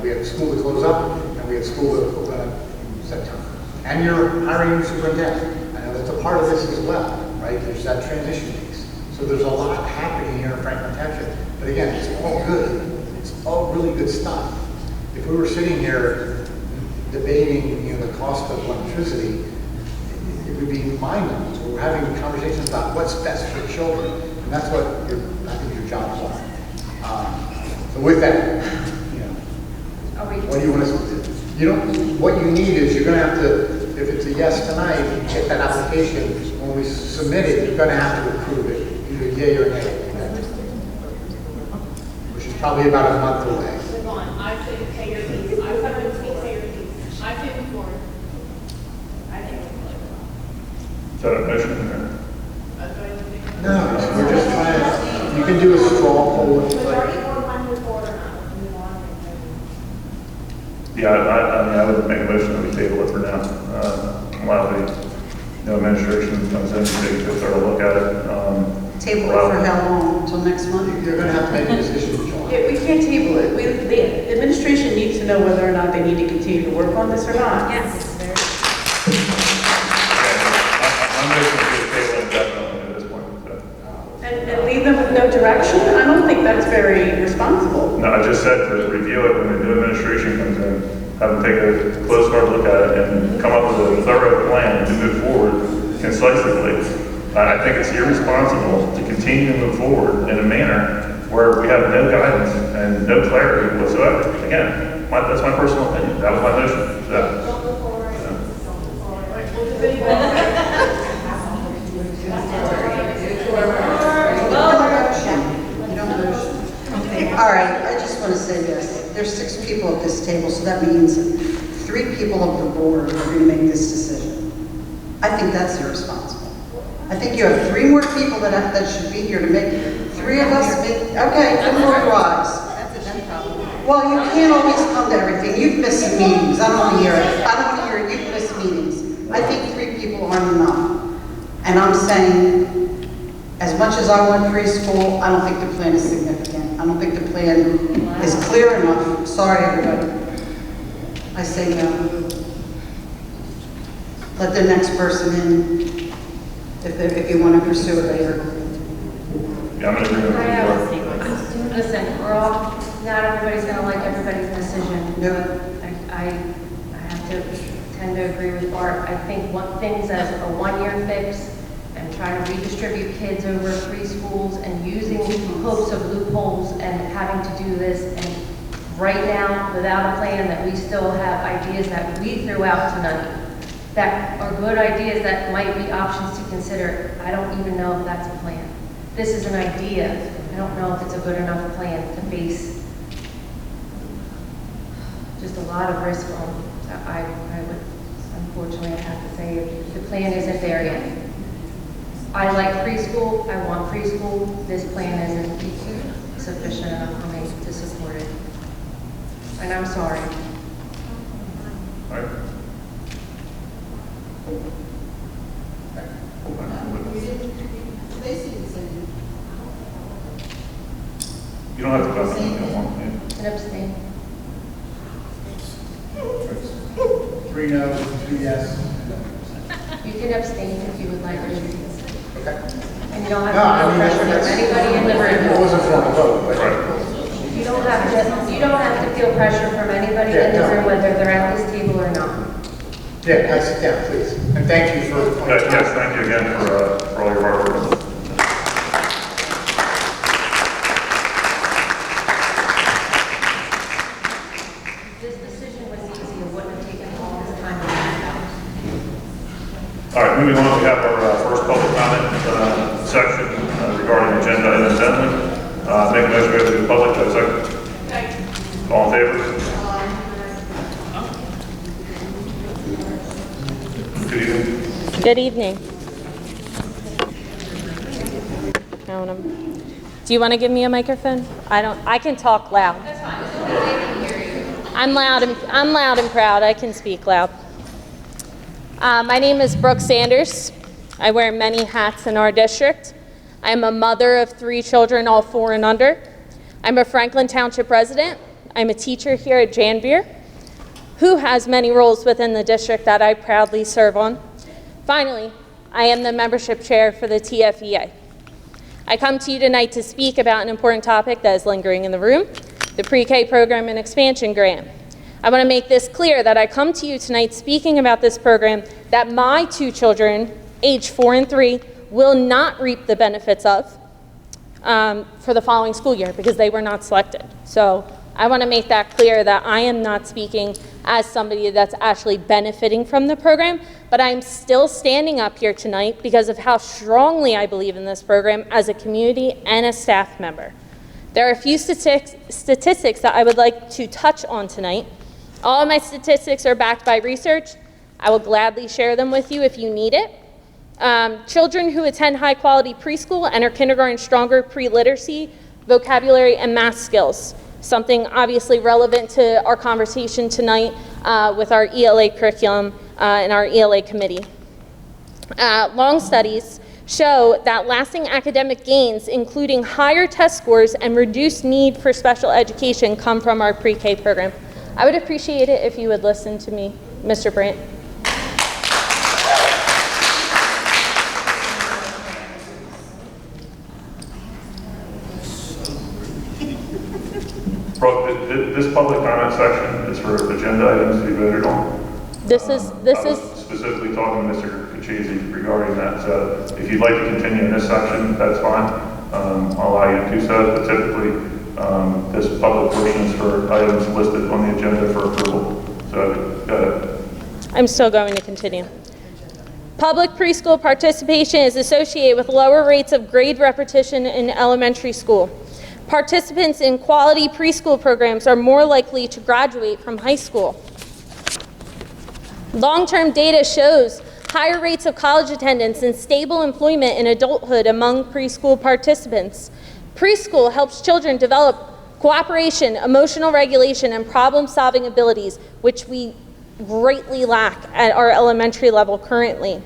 K: we have school to close up and we have school to open up in September. And you're hiring a new superintendent. I know that's a part of this as well, right? There's that transition piece. So there's a lot happening here in Franklin Township. But again, it's all good. It's all really good stuff. If we were sitting here debating the cost of electricity, it would be mind-numbing. So we're having conversations about what's best for children, and that's what I think your jobs are. So with that, what do you want us to do? What you need is you're going to have to, if it's a yes tonight, get that application. When we submit it, you're going to have to approve it, either yay or nay, which is probably about a month away.
D: I say pay your fees. I say pay your fees. I say before. I think.
A: Is that a motion in there?
K: No, we're just trying to, you can do a straw poll.
A: Yeah, I would make a motion that we table it for now. Allow the administration comes in, take a thorough look at it.
I: Table it for how long, until next month?
K: You're going to have to make a decision in July.
J: Yeah, we can't table it. The administration needs to know whether or not they need to continue to work on this or not.
B: Yes.
A: I'm making a table indefinitely at this point. So.
J: And leave them with no direction? I don't think that's very responsible.
A: No, I just said to review it when the new administration comes in, have them take a close hard look at it and come up with a thorough plan to move forward concisely. I think it's irresponsible to continue to move forward in a manner where we have no guidance and no clarity whatsoever. Again, that's my personal opinion. That was my motion.
I: All right, I just want to say this. There's 6 people at this table, so that means 3 people of the board are going to make this decision. I think that's irresponsible. I think you have 3 more people that should be here to make, 3 of us make, okay, come more rise.
J: That's a them problem.
I: Well, you can't always come to everything. You've missed some meetings. I don't want to hear it. I don't want to hear it. You've missed meetings. I think 3 people aren't enough. And I'm saying, as much as I want preschool, I don't think the plan is significant. I don't think the plan is clear enough. Sorry, everybody. I say no. Let the next person in if you want to pursue it later.
A: Yeah, I'm in agreement with you.
B: Listen, we're all, not everybody's gonna like everybody's decision.
I: No.
B: I have to tend to agree with Bart. I think things as a 1-year fix and trying to redistribute kids over preschools and using hopes of loopholes and having to do this, and right now, without a plan, that we still have ideas that we threw out tonight that are good ideas that might be options to consider. I don't even know if that's a plan. This is an idea. I don't know if it's a good enough plan to base just a lot of risk on. So I would, unfortunately, I have to say the plan isn't there yet. I like preschool. I want preschool. This plan isn't sufficient enough for me to support it. And I'm sorry.
A: All right. You don't have to vote if you don't want to.
B: An abstain.
K: 3 no, 2 yes.
B: You can abstain if you would like to.
K: Okay.
B: And you don't have
K: No, I
B: to
K: mean,
B: feel pressure from anybody in the
K: it
B: room.
K: wasn't for a vote, but.
A: Right.
B: You don't have to feel pressure from anybody in the room, whether they're at this table or not.
K: Yeah, can I sit down, please? And thank you for.
A: Yes, thank you again for all your hard work.
B: This decision was easy. It wouldn't have taken all this time.
A: All right, moving on, we have our first public comment section regarding agenda items only. Make a motion to go to the public, second. All in favor? Good evening.
O: Good evening. Do you want to give me a microphone? I can talk loud. I'm loud and proud. I can speak loud. My name is Brooke Sanders. I wear many hats in our district. I'm a mother of 3 children, all 4 and under. I'm a Franklin Township resident. I'm a teacher here at Janvier, who has many roles within the district that I proudly serve on. Finally, I am the membership chair for the TFEA. I come to you tonight to speak about an important topic that is lingering in the room, the pre-K program and expansion grant. I want to make this clear that I come to you tonight speaking about this program that my 2 children, age 4 and 3, will not reap the benefits of for the following school year because they were not selected. So I want to make that clear that I am not speaking as somebody that's actually benefiting from the program, but I'm still standing up here tonight because of how strongly I believe in this program as a community and a staff member. There are a few statistics that I would like to touch on tonight. All of my statistics are backed by research. I will gladly share them with you if you need it. Children who attend high-quality preschool enter kindergarten stronger pre-literacy, vocabulary, and math skills, something obviously relevant to our conversation tonight with our ELA curriculum and our ELA committee. Long studies show that lasting academic gains, including higher test scores and reduced need for special education, come from our pre-K program. I would appreciate it if you would listen to me, Mr. Brandt.
A: Brooke, this public comment section is for agenda items to be voted on.
O: This is
A: specifically talking to Mr. Kachese regarding that. So if you'd like to continue in this section, that's fine. I'll allow you to do so, but typically this public portion is for items listed on the agenda for approval. So go ahead.
O: I'm still going to continue. Public preschool participation is associated with lower rates of grade repetition in elementary school. Participants in quality preschool programs are more likely to graduate from high school. Long-term data shows higher rates of college attendance and stable employment in adulthood among preschool participants. Preschool helps children develop cooperation, emotional regulation, and problem-solving abilities, which we greatly lack at our elementary level currently.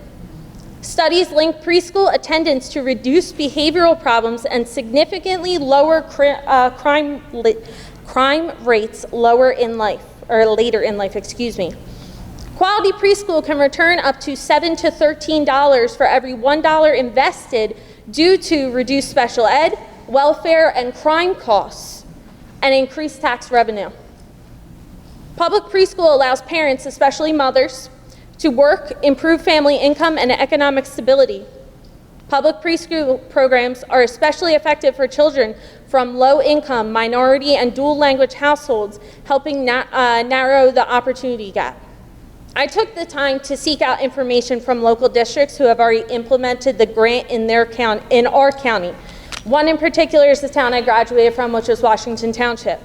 O: Studies link preschool attendance to reduced behavioral problems and significantly lower crime rates later in life, excuse me. Quality preschool can return up to $7 to $13 for every $1 invested due to reduced special ed, welfare, and crime costs, and increased tax revenue. Public preschool allows parents, especially mothers, to work, improve family income, and economic stability. Public preschool programs are especially effective for children from low-income, minority, and dual-language households, helping narrow the opportunity gap. I took the time to seek out information from local districts who have already implemented the grant in our county. One in particular is the town I graduated from, which was Washington Township.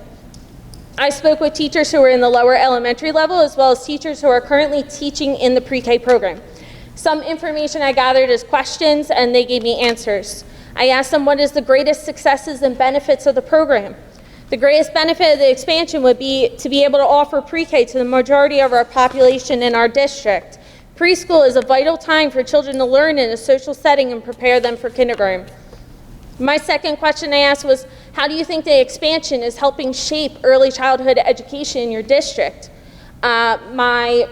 O: I spoke with teachers who were in the lower elementary level, as well as teachers who are currently teaching in the pre-K program. Some information I gathered is questions, and they gave me answers. I asked them what is the greatest successes and benefits of the program. The greatest benefit of the expansion would be to be able to offer pre-K to the majority of our population in our district. Preschool is a vital time for children to learn in a social setting and prepare them for kindergarten. My second question I asked was, how do you think the expansion is helping shape early childhood education in your district? My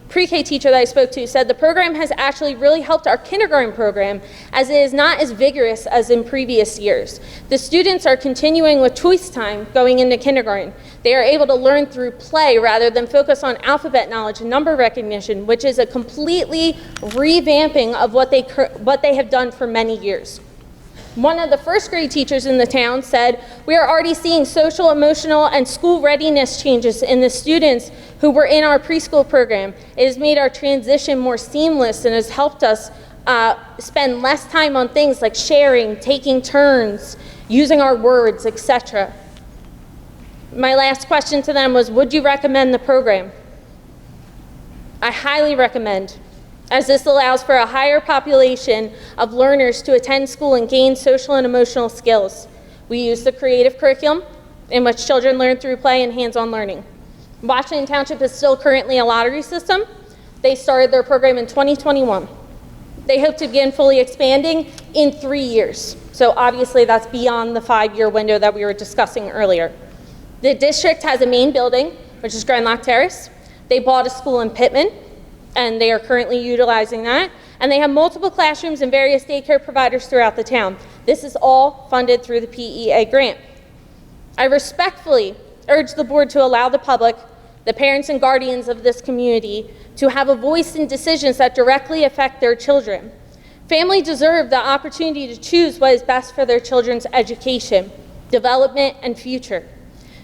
O: pre-K teacher that I spoke to said the program has actually really helped our kindergarten program, as it is not as vigorous as in previous years. The students are continuing with choice time going into kindergarten. They are able to learn through play rather than focus on alphabet knowledge and number recognition, which is a completely revamping of what they have done for many years. One of the first grade teachers in the town said, "We are already seeing social, emotional, and school readiness changes in the students who were in our preschool program. It has made our transition more seamless and has helped us spend less time on things like sharing, taking turns, using our words, etc." My last question to them was, would you recommend the program? I highly recommend, as this allows for a higher population of learners to attend school and gain social and emotional skills. We use the creative curriculum, in which children learn through play and hands-on learning. Washington Township is still currently a lottery system. They started their program in 2021. They hope to begin fully expanding in 3 years. So obviously that's beyond the 5-year window that we were discussing earlier. The district has a main building, which is Grand Lock Terrace. They bought a school in Pittman, and they are currently utilizing that. And they have multiple classrooms and various daycare providers throughout the town. This is all funded through the PEA grant. I respectfully urge the board to allow the public, the parents and guardians of this community, to have a voice in decisions that directly affect their children. Families deserve the opportunity to choose what is best for their children's education, development, and future.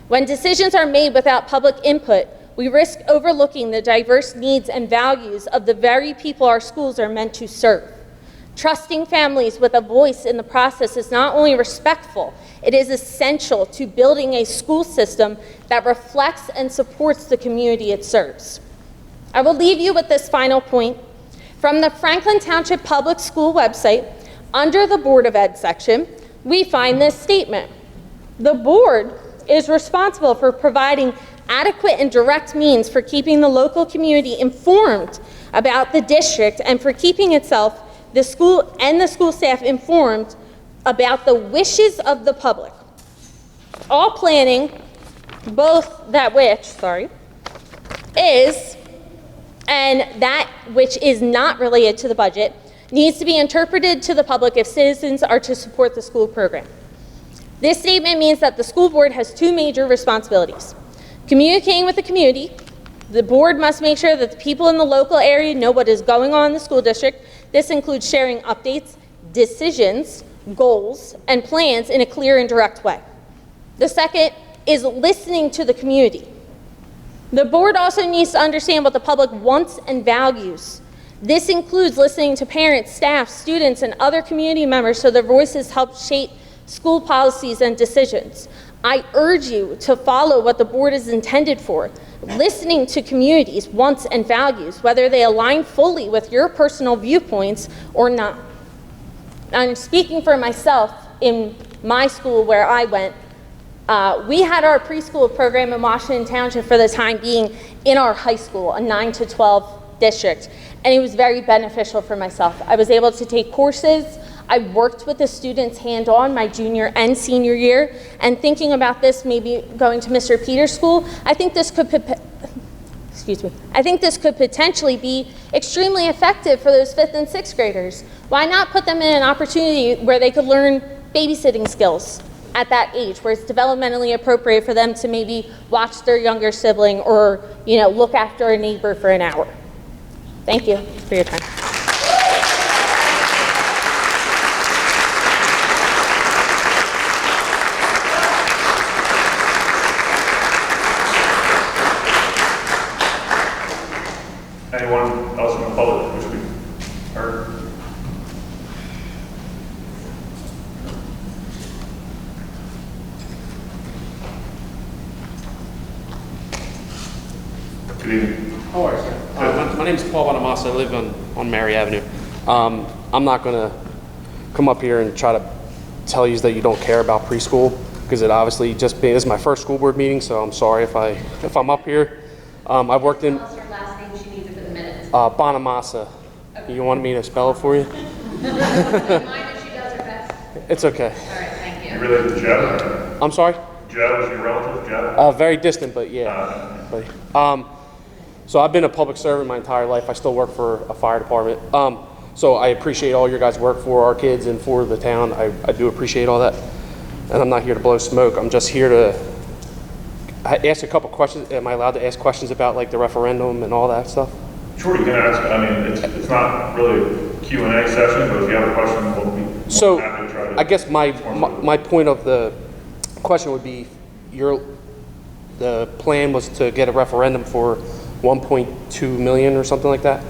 O: When decisions are made without public input, we risk overlooking the diverse needs and values of the very people our schools are meant to serve. Trusting families with a voice in the process is not only respectful, it is essential to building a school system that reflects and supports the community it serves. I will leave you with this final point. From the Franklin Township Public School website, under the Board of Ed section, we find this statement: the board is responsible for providing adequate and direct means for keeping the local community informed about the district and for keeping itself, the school, and the school staff informed about the wishes of the public. All planning, is, and that which is not related to the budget, needs to be interpreted to the public if citizens are to support the school program. This statement means that the school board has 2 major responsibilities. Communicating with the community, the board must make sure that the people in the local area know what is going on in the school district. This includes sharing updates, decisions, goals, and plans in a clear and direct way. The second is listening to the community. The board also needs to understand what the public wants and values. This includes listening to parents, staff, students, and other community members so their voices help shape school policies and decisions. I urge you to follow what the board is intended for, listening to communities' wants and values, whether they align fully with your personal viewpoints or not. I'm speaking for myself. In my school where I went, we had our preschool program in Washington Township for the time being in our high school, a 9 to 12 district, and it was very beneficial for myself. I was able to take courses. I worked with the students hand-on my junior and senior year, and thinking about this, maybe going to Mr. Peters' school, I think this could potentially be extremely effective for those 5th and 6th graders. Why not put them in an opportunity where they could learn babysitting skills at that age, where it's developmentally appropriate for them to maybe watch their younger sibling or, look after a neighbor for an hour. Thank you for your time.
A: Anyone else in the public wish to be heard? Good evening.
P: How are you? My name is Paul Bonamassa. I live on Mary Avenue. I'm not going to come up here and try to tell you that you don't care about preschool, because it obviously this is my first school board meeting, so I'm sorry if I'm up here. I've worked in
B: What's your last name? She needs it for the minutes.
P: Bonamassa. Okay. You want me to spell it for you?
B: Mind if she does her best.
P: It's okay.
B: All right, thank you.
A: You related to Joe?
P: I'm sorry?
A: Joe, is your relative, Joe?
P: Very distant, but yeah. So I've been a public servant my entire life. I still work for a fire department. So I appreciate all your guys' work for our kids and for the town. I do appreciate all that. And I'm not here to blow smoke. I'm just here to ask a couple questions. Am I allowed to ask questions about like the referendum and all that stuff?
A: Sure, you can ask. I mean, it's not really a Q&A session, but if you have a question, we'll be more than happy to try to.
P: I guess my point of the question would be, the plan was to get a referendum for 1.2 million or something like that.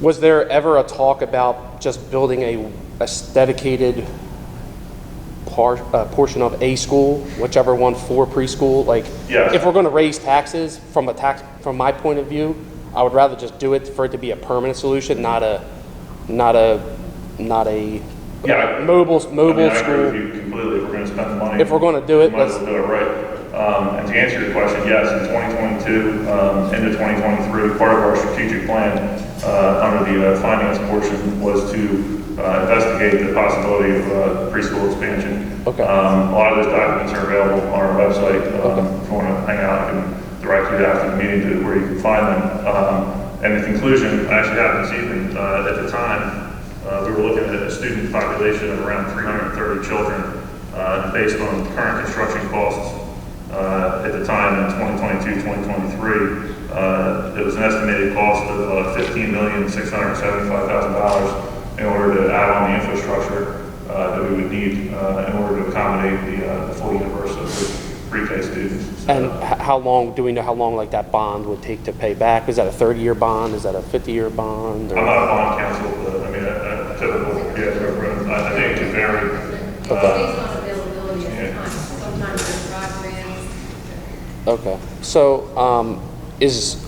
P: Was there ever a talk about just building a dedicated portion of a school, whichever one for preschool? Like,
A: yes.
P: If we're going to raise taxes from my point of view, I would rather just do it for it to be a permanent solution, not a mobile
A: I agree with
P: school.
A: you completely. If we're going to spend the money,
P: If we're going to do it,
A: might as well do it right. And to answer your question, yes, in 2022 into 2023, part of our strategic plan under the finance portion was to investigate the possibility of preschool expansion.
P: Okay.
A: A lot of those documents are available on our website. If you want to hang out, I can direct you after the meeting to where you can find them. And the conclusion I actually happened this evening. At the time, we were looking at a student population of around 330 children. Based on current construction costs at the time in 2022, 2023, it was an estimated cost of $15,675,000 in order to add on the infrastructure that we would need in order to accommodate the full universe of pre-K students. So,
P: And how long, do we know how long like that bond would take to pay back? Is that a 30-year bond? Is that a 50-year bond? Or?
A: I'm not a bond counsel, but I mean, a typical, I think it can vary.
B: It's based on availability at the time. Sometimes there's 5 grants.
P: Okay. So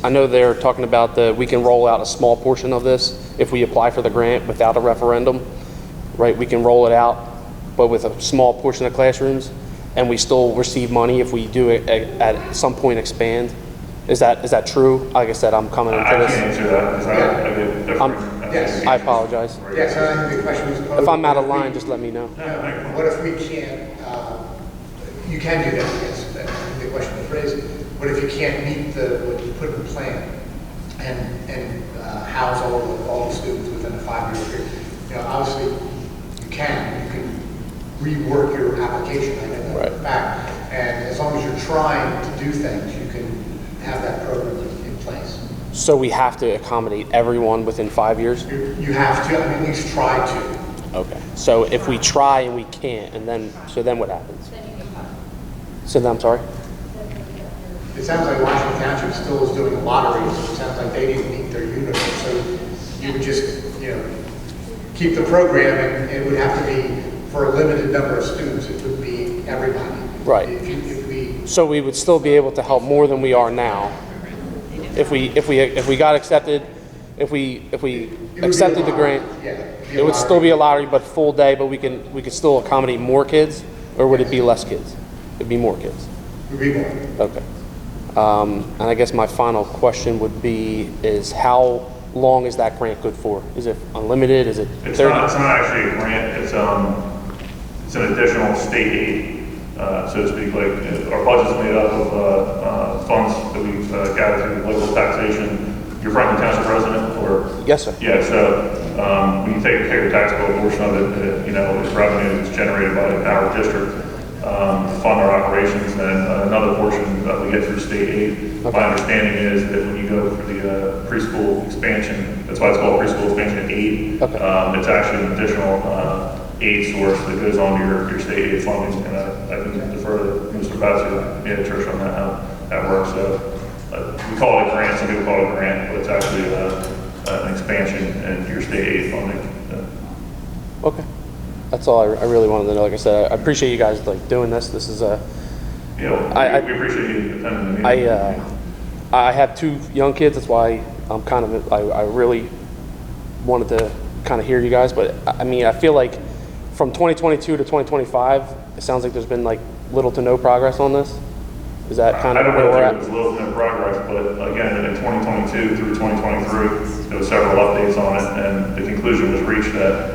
P: I know they're talking about we can roll out a small portion of this if we apply for the grant without a referendum, right? We can roll it out, but with a small portion of classrooms, and we still receive money if we do it at some point expand. Is that true? Like I said, I'm coming into this.
A: I can't answer that because I get different.
K: Yes.
P: I apologize.
K: Yes, I think the question was posed.
P: If I'm out of line, just let me know.
K: What if we can't, you can do that, yes, I think the question was raised. What if you can't meet what you put in the plan and house all the students within a 5-year period? Obviously, you can rework your application, I know that for a fact. And as long as you're trying to do things, you can have that program in place.
P: So we have to accommodate everyone within 5 years?
K: You have to, at least try to.
P: Okay. So if we try and we can't, so then what happens? So then, I'm sorry?
K: It sounds like Washington Township still is doing a lottery, so it sounds like they didn't meet their universe. So you would just, keep the program, and it would have to be for a limited number of students. It would be everybody.
P: Right.
K: If we,
P: So we would still be able to help more than we are now. If we got accepted, if we accepted the grant, it would still be a lottery, but full day, but we could still accommodate more kids, or would it be less kids? It'd be more kids.
K: It'd be more.
P: Okay. And I guess my final question would be, is how long is that grant good for? Is it unlimited? Is it 30?
A: It's not actually a grant. It's an additional state aid, so to speak. Like our budget's made up of funds that we've gathered through local taxation. You're Franklin Township resident, or?
P: Yes, sir.
A: Yeah. So when you take your tax bill portion of it, it's revenue that's generated by our district. To fund our operations, and another portion that we get through state aid.
P: Okay.
A: My understanding is that when you go for the preschool expansion, that's why it's called preschool expansion aid.
P: Okay.
A: It's actually an additional aid source that goes on to your state aid funding, and I can defer to Mr. Batzer, Trish, on that how that works. So we call it a grant. Some people call it a grant, but it's actually an expansion in your state aid funding.
P: Okay. That's all I really wanted to know. Like I said, I appreciate you guys doing this. This is a.
A: We appreciate you attending the meeting.
P: I have 2 young kids. That's why I'm I really wanted to kind of hear you guys. But I mean, I feel like from 2022 to 2025, it sounds like there's been little to no progress on this. Is that kind of where we're at?
A: I don't know if there was little to no progress, but again, in 2022 through 2023, there was several updates on it, and the conclusion was reached that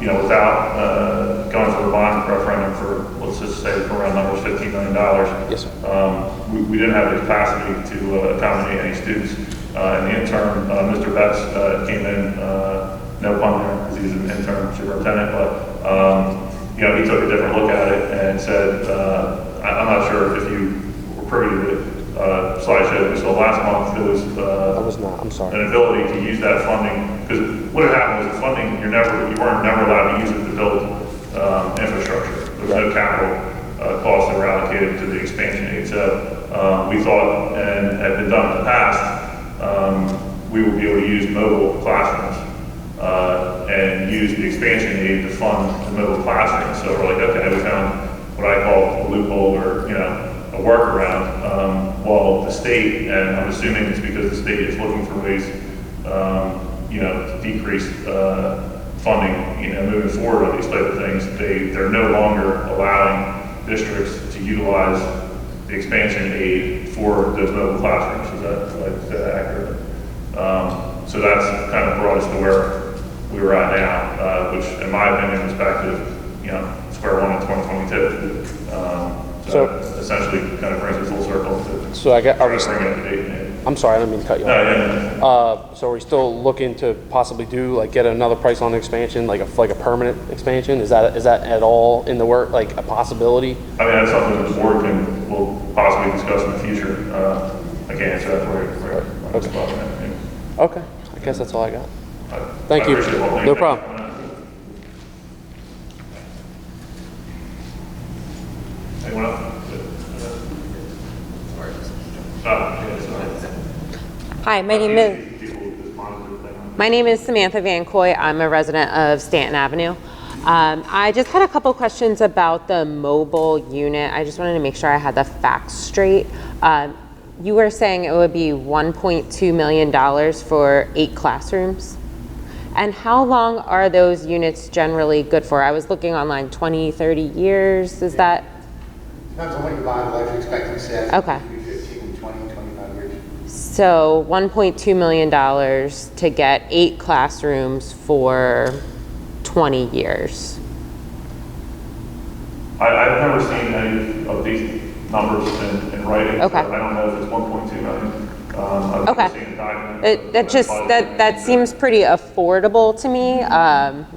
A: without going for a bond referendum for, let's just say, for around numbers, $15 million.
P: Yes, sir.
A: We didn't have the capacity to accommodate any students. In the interim, Mr. Betts came in, no pun there, because he's an interim superintendent, but he took a different look at it and said, I'm not sure if you were privy to the slideshow we saw last month. There was
P: I was not. I'm sorry.
A: an ability to use that funding, because what had happened was the funding you weren't never allowed to use it to build infrastructure. There was no capital costs that were allocated to the expansion aid. So we thought, and had been done in the past, we would be able to use mobile classrooms and use the expansion aid to fund the mobile classrooms. So we're like, okay, we found what I call a loophole, or a workaround. While the state, and I'm assuming it's because the state is looking for ways, to decrease funding, moving forward on these type of things, they're no longer allowing districts to utilize the expansion aid for those mobile classrooms. Is that accurate? So that's kind of brought us to where we were at now, which, in my opinion, is back to square one in 2022. So essentially, kind of brings us full circle.
P: So
A: bring up the date.
P: I'm sorry, I didn't mean to cut you off. So are we still looking to possibly get another price on the expansion, like a permanent expansion? Is that at all in the work, like a possibility?
A: I mean, that's something that the board will possibly discuss in the future. I can't answer that for you.
P: Okay, I guess that's all I got. Thank you. No problem.
A: Anyone else?
Q: Hi, my name is Samantha Van Coy. I'm a resident of Stanton Avenue. I just had a couple questions about the mobile unit. I just wanted to make sure I had the facts straight. You were saying it would be $1.2 million for 8 classrooms. And how long are those units generally good for? I was looking online, 20, 30 years, is that?
K: Depends on what you buy, life expectancy.
Q: Okay.
K: 15, 20, 25 years.
Q: So $1.2 million to get 8 classrooms for 20 years.
A: I've never seen any of these numbers in writing.
Q: Okay.
A: So I don't know if it's 1.2 million. I've
Q: Okay.
A: never seen a document.
Q: That seems pretty affordable to me.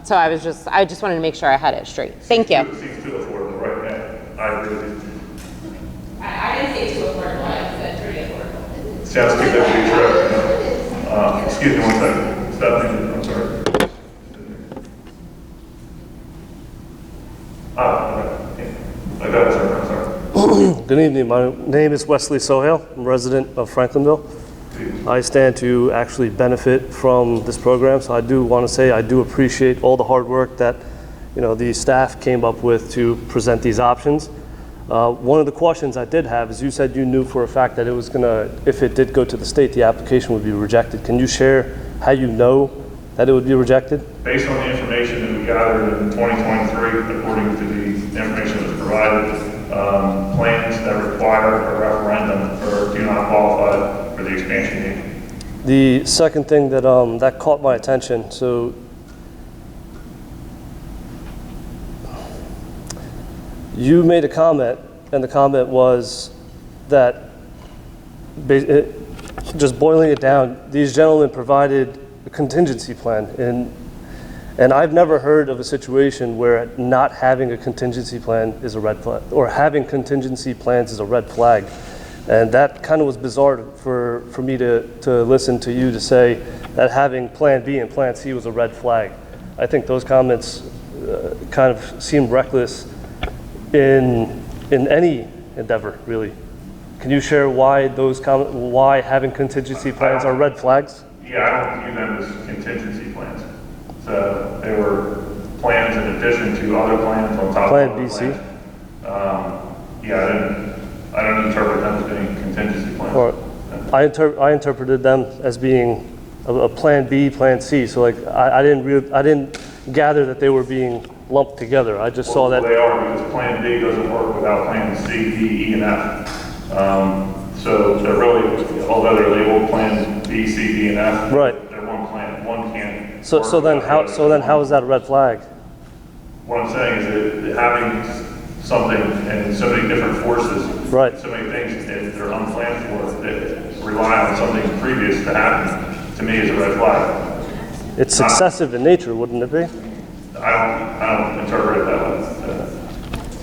Q: So I just wanted to make sure I had it straight. Thank you.
A: It seems too affordable, right? Yeah, I agree with you.
D: I didn't say too affordable, I said pretty affordable.
A: Sounds too good to be true. Excuse me one second. Stephanie, I'm sorry. I got it, sir. I'm sorry.
R: Good evening. My name is Wesley Sohail. I'm a resident of Franklinville. I stand to actually benefit from this program, so I do want to say I do appreciate all the hard work that the staff came up with to present these options. One of the questions I did have is you said you knew for a fact that it was gonna, if it did go to the state, the application would be rejected. Can you share how you know that it would be rejected?
A: Based on the information that we gathered in 2023, according to the information that was provided, plans that require a referendum do not qualify for the expansion need.
R: The second thing that that caught my attention, so you made a comment, and the comment was that, just boiling it down, these gentlemen provided a contingency plan, and I've never heard of a situation where not having a contingency plan is a red flag, or having contingency plans is a red flag. And that kind of was bizarre for me to listen to you to say that having plan B and plan C was a red flag. I think those comments kind of seem reckless in any endeavor, really. Can you share why why having contingency plans are red flags?
A: Yeah, I don't view them as contingency plans. So they were plans in addition to other plans on top
R: Plan
A: of other
R: BC?
A: plans. Yeah, I don't interpret them as being contingency plans.
R: Or I interpreted them as being a plan B, plan C. So like I didn't gather that they were being lumped together. I just saw that
A: They are, because plan B doesn't work without plans C, D, E, and F. So they're really, although they're labeled plans B, C, D, and F,
R: right.
A: They're one plan. One can't.
R: So then how is that a red flag?
A: What I'm saying is that having something and so many different forces,
R: right.
A: So many things that are unplanned for that rely on something previous to happen, to me is a red flag.
R: It's successive in nature, wouldn't it be?
A: I don't interpret it that way.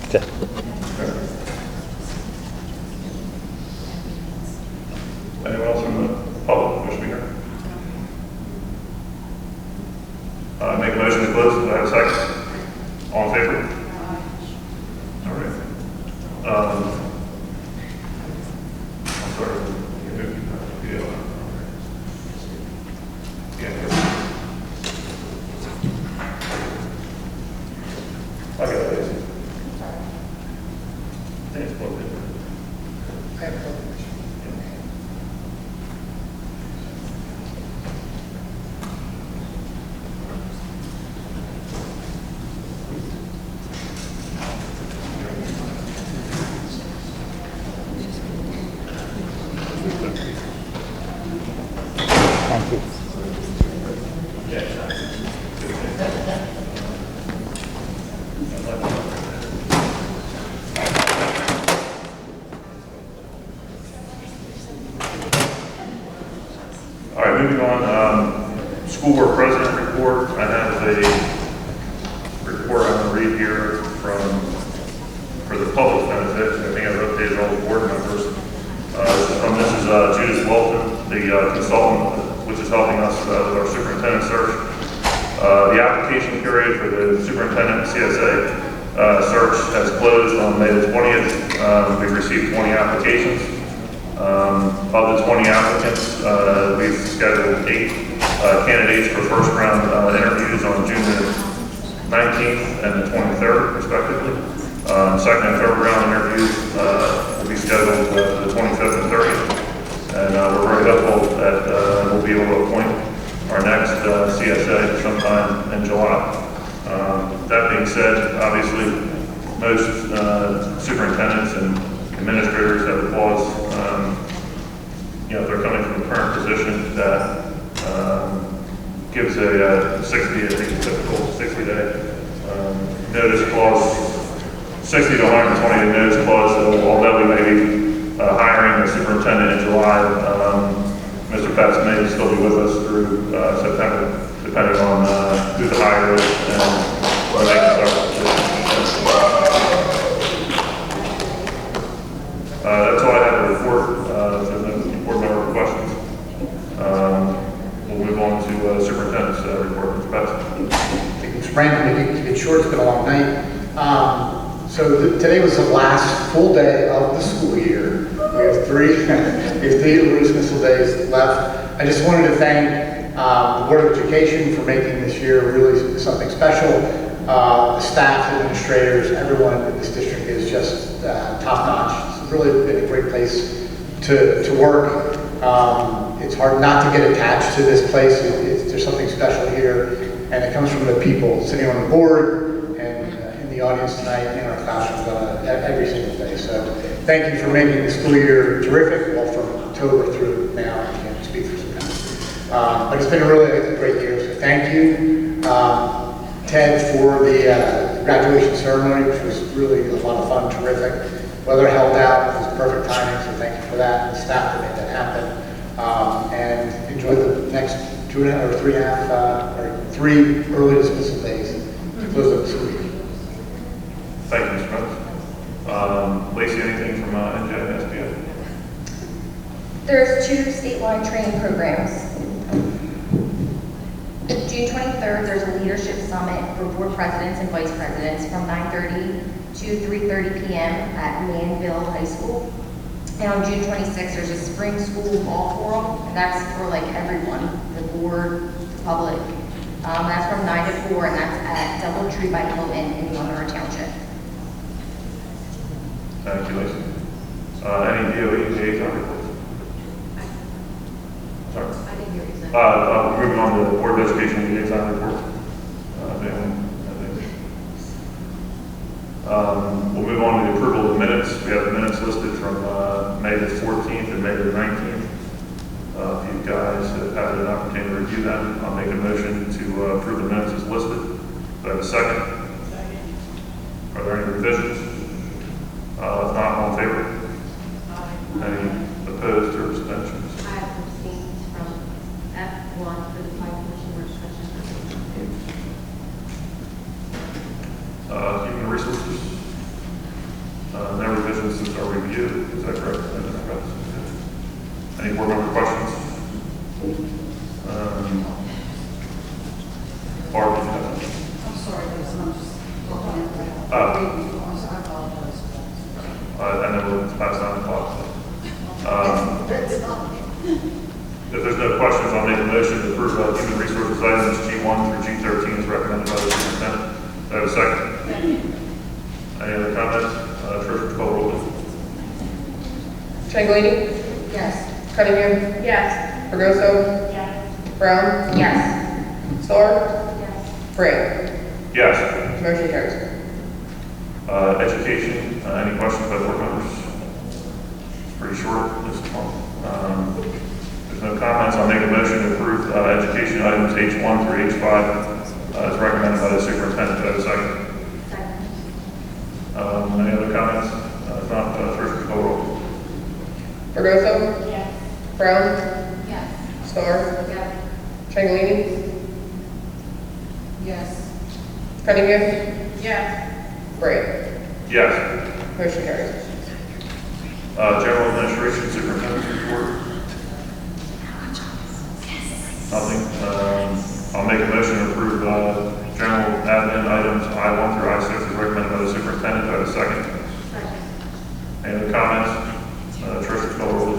R: Okay.
A: Anyone else from the public wish to be heard? Make a motion to close. Do I have a second? All in favor? All right. I'm sorry. I got it. Thanks, Paul.
K: I have a question.
L: Thank you.
A: All right, moving on, school board president report. I have a report I'm going to read here for the public's benefit. I think I've updated all the board members. This is from Mrs. Judith the consultant, which is helping us with our superintendent search. The application period for the superintendent CSA search has closed on May the 20th. We've received 20 applications. Of the 20 applicants, we've scheduled 8 candidates for first round interviews on June the 19th and the 23rd, respectively. Second and third round interviews will be scheduled the 25th and 30th. And we're very hopeful that we'll be able to appoint our next CSA sometime in July. That being said, obviously, most superintendents and administrators have a clause, if they're coming from a current position that gives a 60, I think a typical 60-day notice clause, 60 to 120 day notice clause. So although we may be hiring a superintendent in July, Mr. Petz may still be with us through September, depending on who the hire is and when they can start. That's all I have to report. If there's no board member questions, we'll move on to superintendent's report. Mr. Petz.
K: It's random, it's short, it's been a long night. Today was the last full day of the school year. We have three dismissal days left. I just wanted to thank the Board of Education for making this year really something special. The staff, administrators, everyone in this district is just top-notch. It's really been a great place to work. It's hard not to get attached to this place. There's something special here, and it comes from the people sitting on the board and in the audience tonight in our classrooms every single day. So thank you for making the school year terrific, well, from October through now. I can't speak for some time. But it's been really a great year, so thank you. Ted, for the graduation ceremony, which was really a lot of fun, terrific. Weather held out, it was perfect timing, so thank you for that, and the staff that made that happen. And enjoy the next 2.5 or 3.5 or 3 early dismissal days to close up the school year.
A: Thank you, Mr. Rose. Lacey, anything from NJ and SBA?
N: There's 2 statewide training programs. June 23rd, there's a leadership summit for board presidents and vice presidents from 9:30 to 3:30 p.m. at Manville High School. And on June 26th, there's a spring school ball forum, and that's for like everyone, the board, the public. That's from 9 to 4, and that's at Doubletree by Hilton in Monroe Township.
A: Thank you, Lacey. Any DOE liaison reports? Sorry.
B: I didn't hear you say.
A: Moving on to the Board of Education liaison report. We'll move on to the approval of the minutes. We have the minutes listed from May the 14th and May the 19th. If you guys have had an opportunity to review them, I'll make a motion to approve the minutes as listed. Do I have a second? Are there any revisions? If not, all in favor? Any opposed or abstentions?
B: I have abstained from F1 for the 5 commission work session.
A: Human resources. No revisions since our review. Is that correct? Any board member questions? Barb, you have it.
I: I'm sorry, I'm just
A: I know it's past 9 o'clock. If there's no questions, I'll make a motion to approve human resources items G1 through G13 as recommended by the superintendent. Do I have a second? Any other comments? Treasurer, call roll, please.
H: Triangolini?
N: Yes.
H: Cunningham?
D: Yes.
H: Fregoso?
D: Yes.
H: Brown?
N: Yes.
H: Starr?
D: Yes.
H: Brand?
A: Yes.
H: Motion carries.
A: Education, any questions by board members? It's pretty short, this one. There's no comments. I'll make a motion to approve education items H1 through H5 as recommended by the superintendent. Do I have a second? Any other comments? If not, Treasurer, call roll.
H: Fregoso?
D: Yes.
H: Brown?
B: Yes.
H: Starr?
B: Yes.
H: Triangolini?
I: Yes.
H: Cunningham?
D: Yes.
H: Brand?
A: Yes.
H: Motion carries.
A: General Administration Superintendent's report. Nothing. I'll make a motion to approve general admin items I1 through I6 as recommended by the superintendent. Do I have a second?
B: Second.
A: Any other comments? Treasurer, call roll.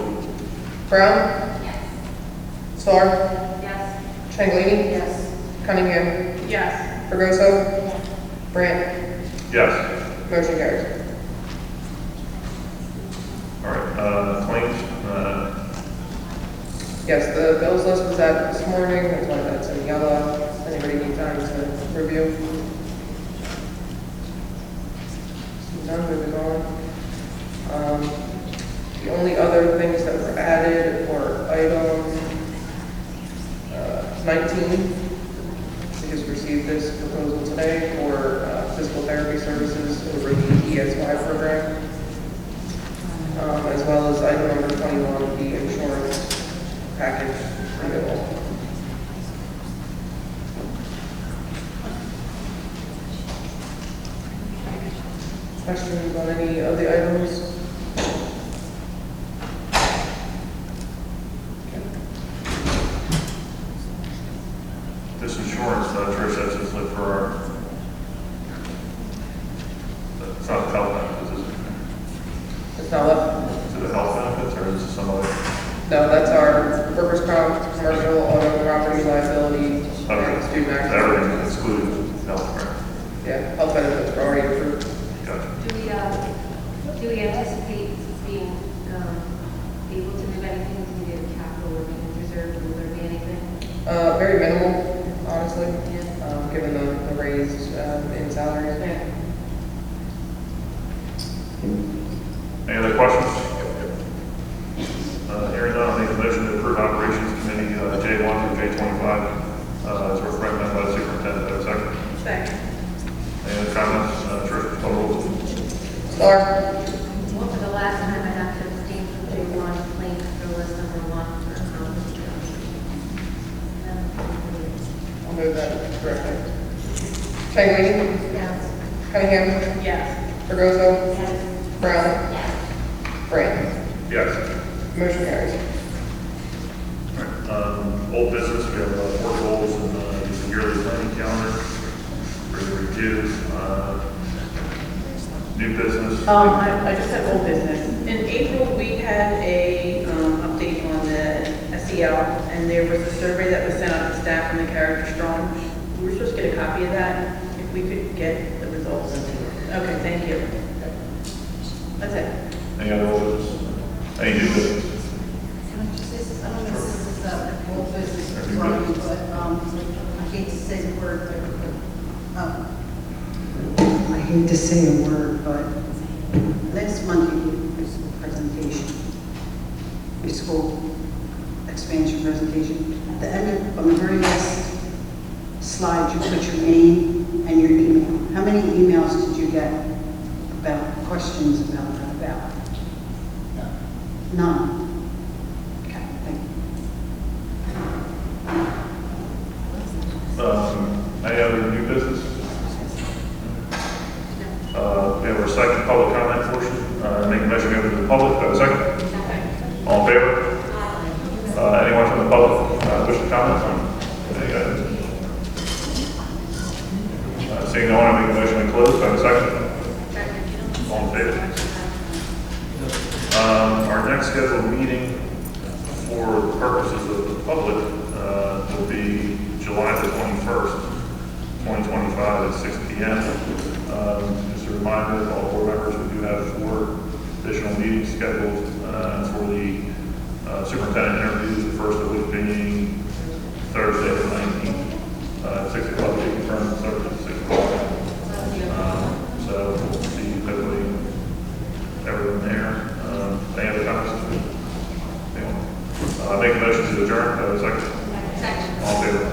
H: Brown?
B: Yes.
H: Starr?
B: Yes.
H: Triangolini?
I: Yes.
H: Cunningham?
D: Yes.
H: Fregoso? Brand?
A: Yes.
H: Motion carries.
A: All right. Claims.
H: Yes, the bills list was out this morning, that's why that's in yellow. Does anybody need time to review? None, moving on. The only other things that were added were item 19. We just received this proposal today for physical therapy services over the ESY program. As well as item number 21, the insurance package renewal. Questions on any of the items?
A: This insurance, Trish, that's just like for our. It's not health benefits, is it?
H: It's not left.
A: Is it health benefits or is it some other?
H: No, that's our workers' comp, commercial, auto, property, liability,
A: Okay.
H: and student access.
A: Everything excluded health, right?
S: Yeah, health benefits are already approved.
B: Do we anticipate being able to move anything to the capital or maintenance reserve? Will there be anything?
S: Very minimal, honestly, given the raise in salary.
A: Any other questions? Hearing none, I'll make a motion to approve Operations Committee J1 through J25 as recommended by the superintendent. Do I have a second?
J: Second.
A: Any other comments? Trish, call the roll.
S: Star.
B: Well, for the last time, I'd have to abstain from J1, claim for list number 1 for
S: I'll move that correctly. Chang-Ling?
B: Yes.
S: Cunningham?
J: Yes.
S: Fregoso?
B: Yes.
S: Brown?
B: Yes.
S: Grant?
A: Yes.
S: Motion carries.
A: Old business, we have board goals and the yearly planning calendar for the review. New business.
J: I just have old business. In April, we had a update on the SEL, and there was a survey that was sent out to staff on the character strong. We were supposed to get a copy of that, if we could get the results. Okay, thank you. That's it.
A: Any other old business? Any new business?
I: I don't know if this is a old business or something, but I hate to say the word, I hate to say a word, but next Monday is a presentation, your school expansion presentation. At the end of, on the very last slide, you put your name and your email. How many emails did you get about questions about that? None. Okay, thank you.
A: Any other new business? We have our second public comment portion. Make a motion to go to the public. Do I have a second? All in favor? Anyone from the public wish to comment on any items? Seeing no one, I make a motion to close. Do I have a second? All in favor? Our next scheduled meeting for the purposes of the public will be July the 21st, 2025 at 6 p.m. Just a reminder, all board members, we do have 4 additional meetings scheduled for the superintendent interviews, the first of which being Thursday the 19th at 6 o'clock, to confirm the Thursday at 6 o'clock. So we'll see hopefully everyone there. Any other comments? Anyone? Make a motion to adjourn. Second. All in favor?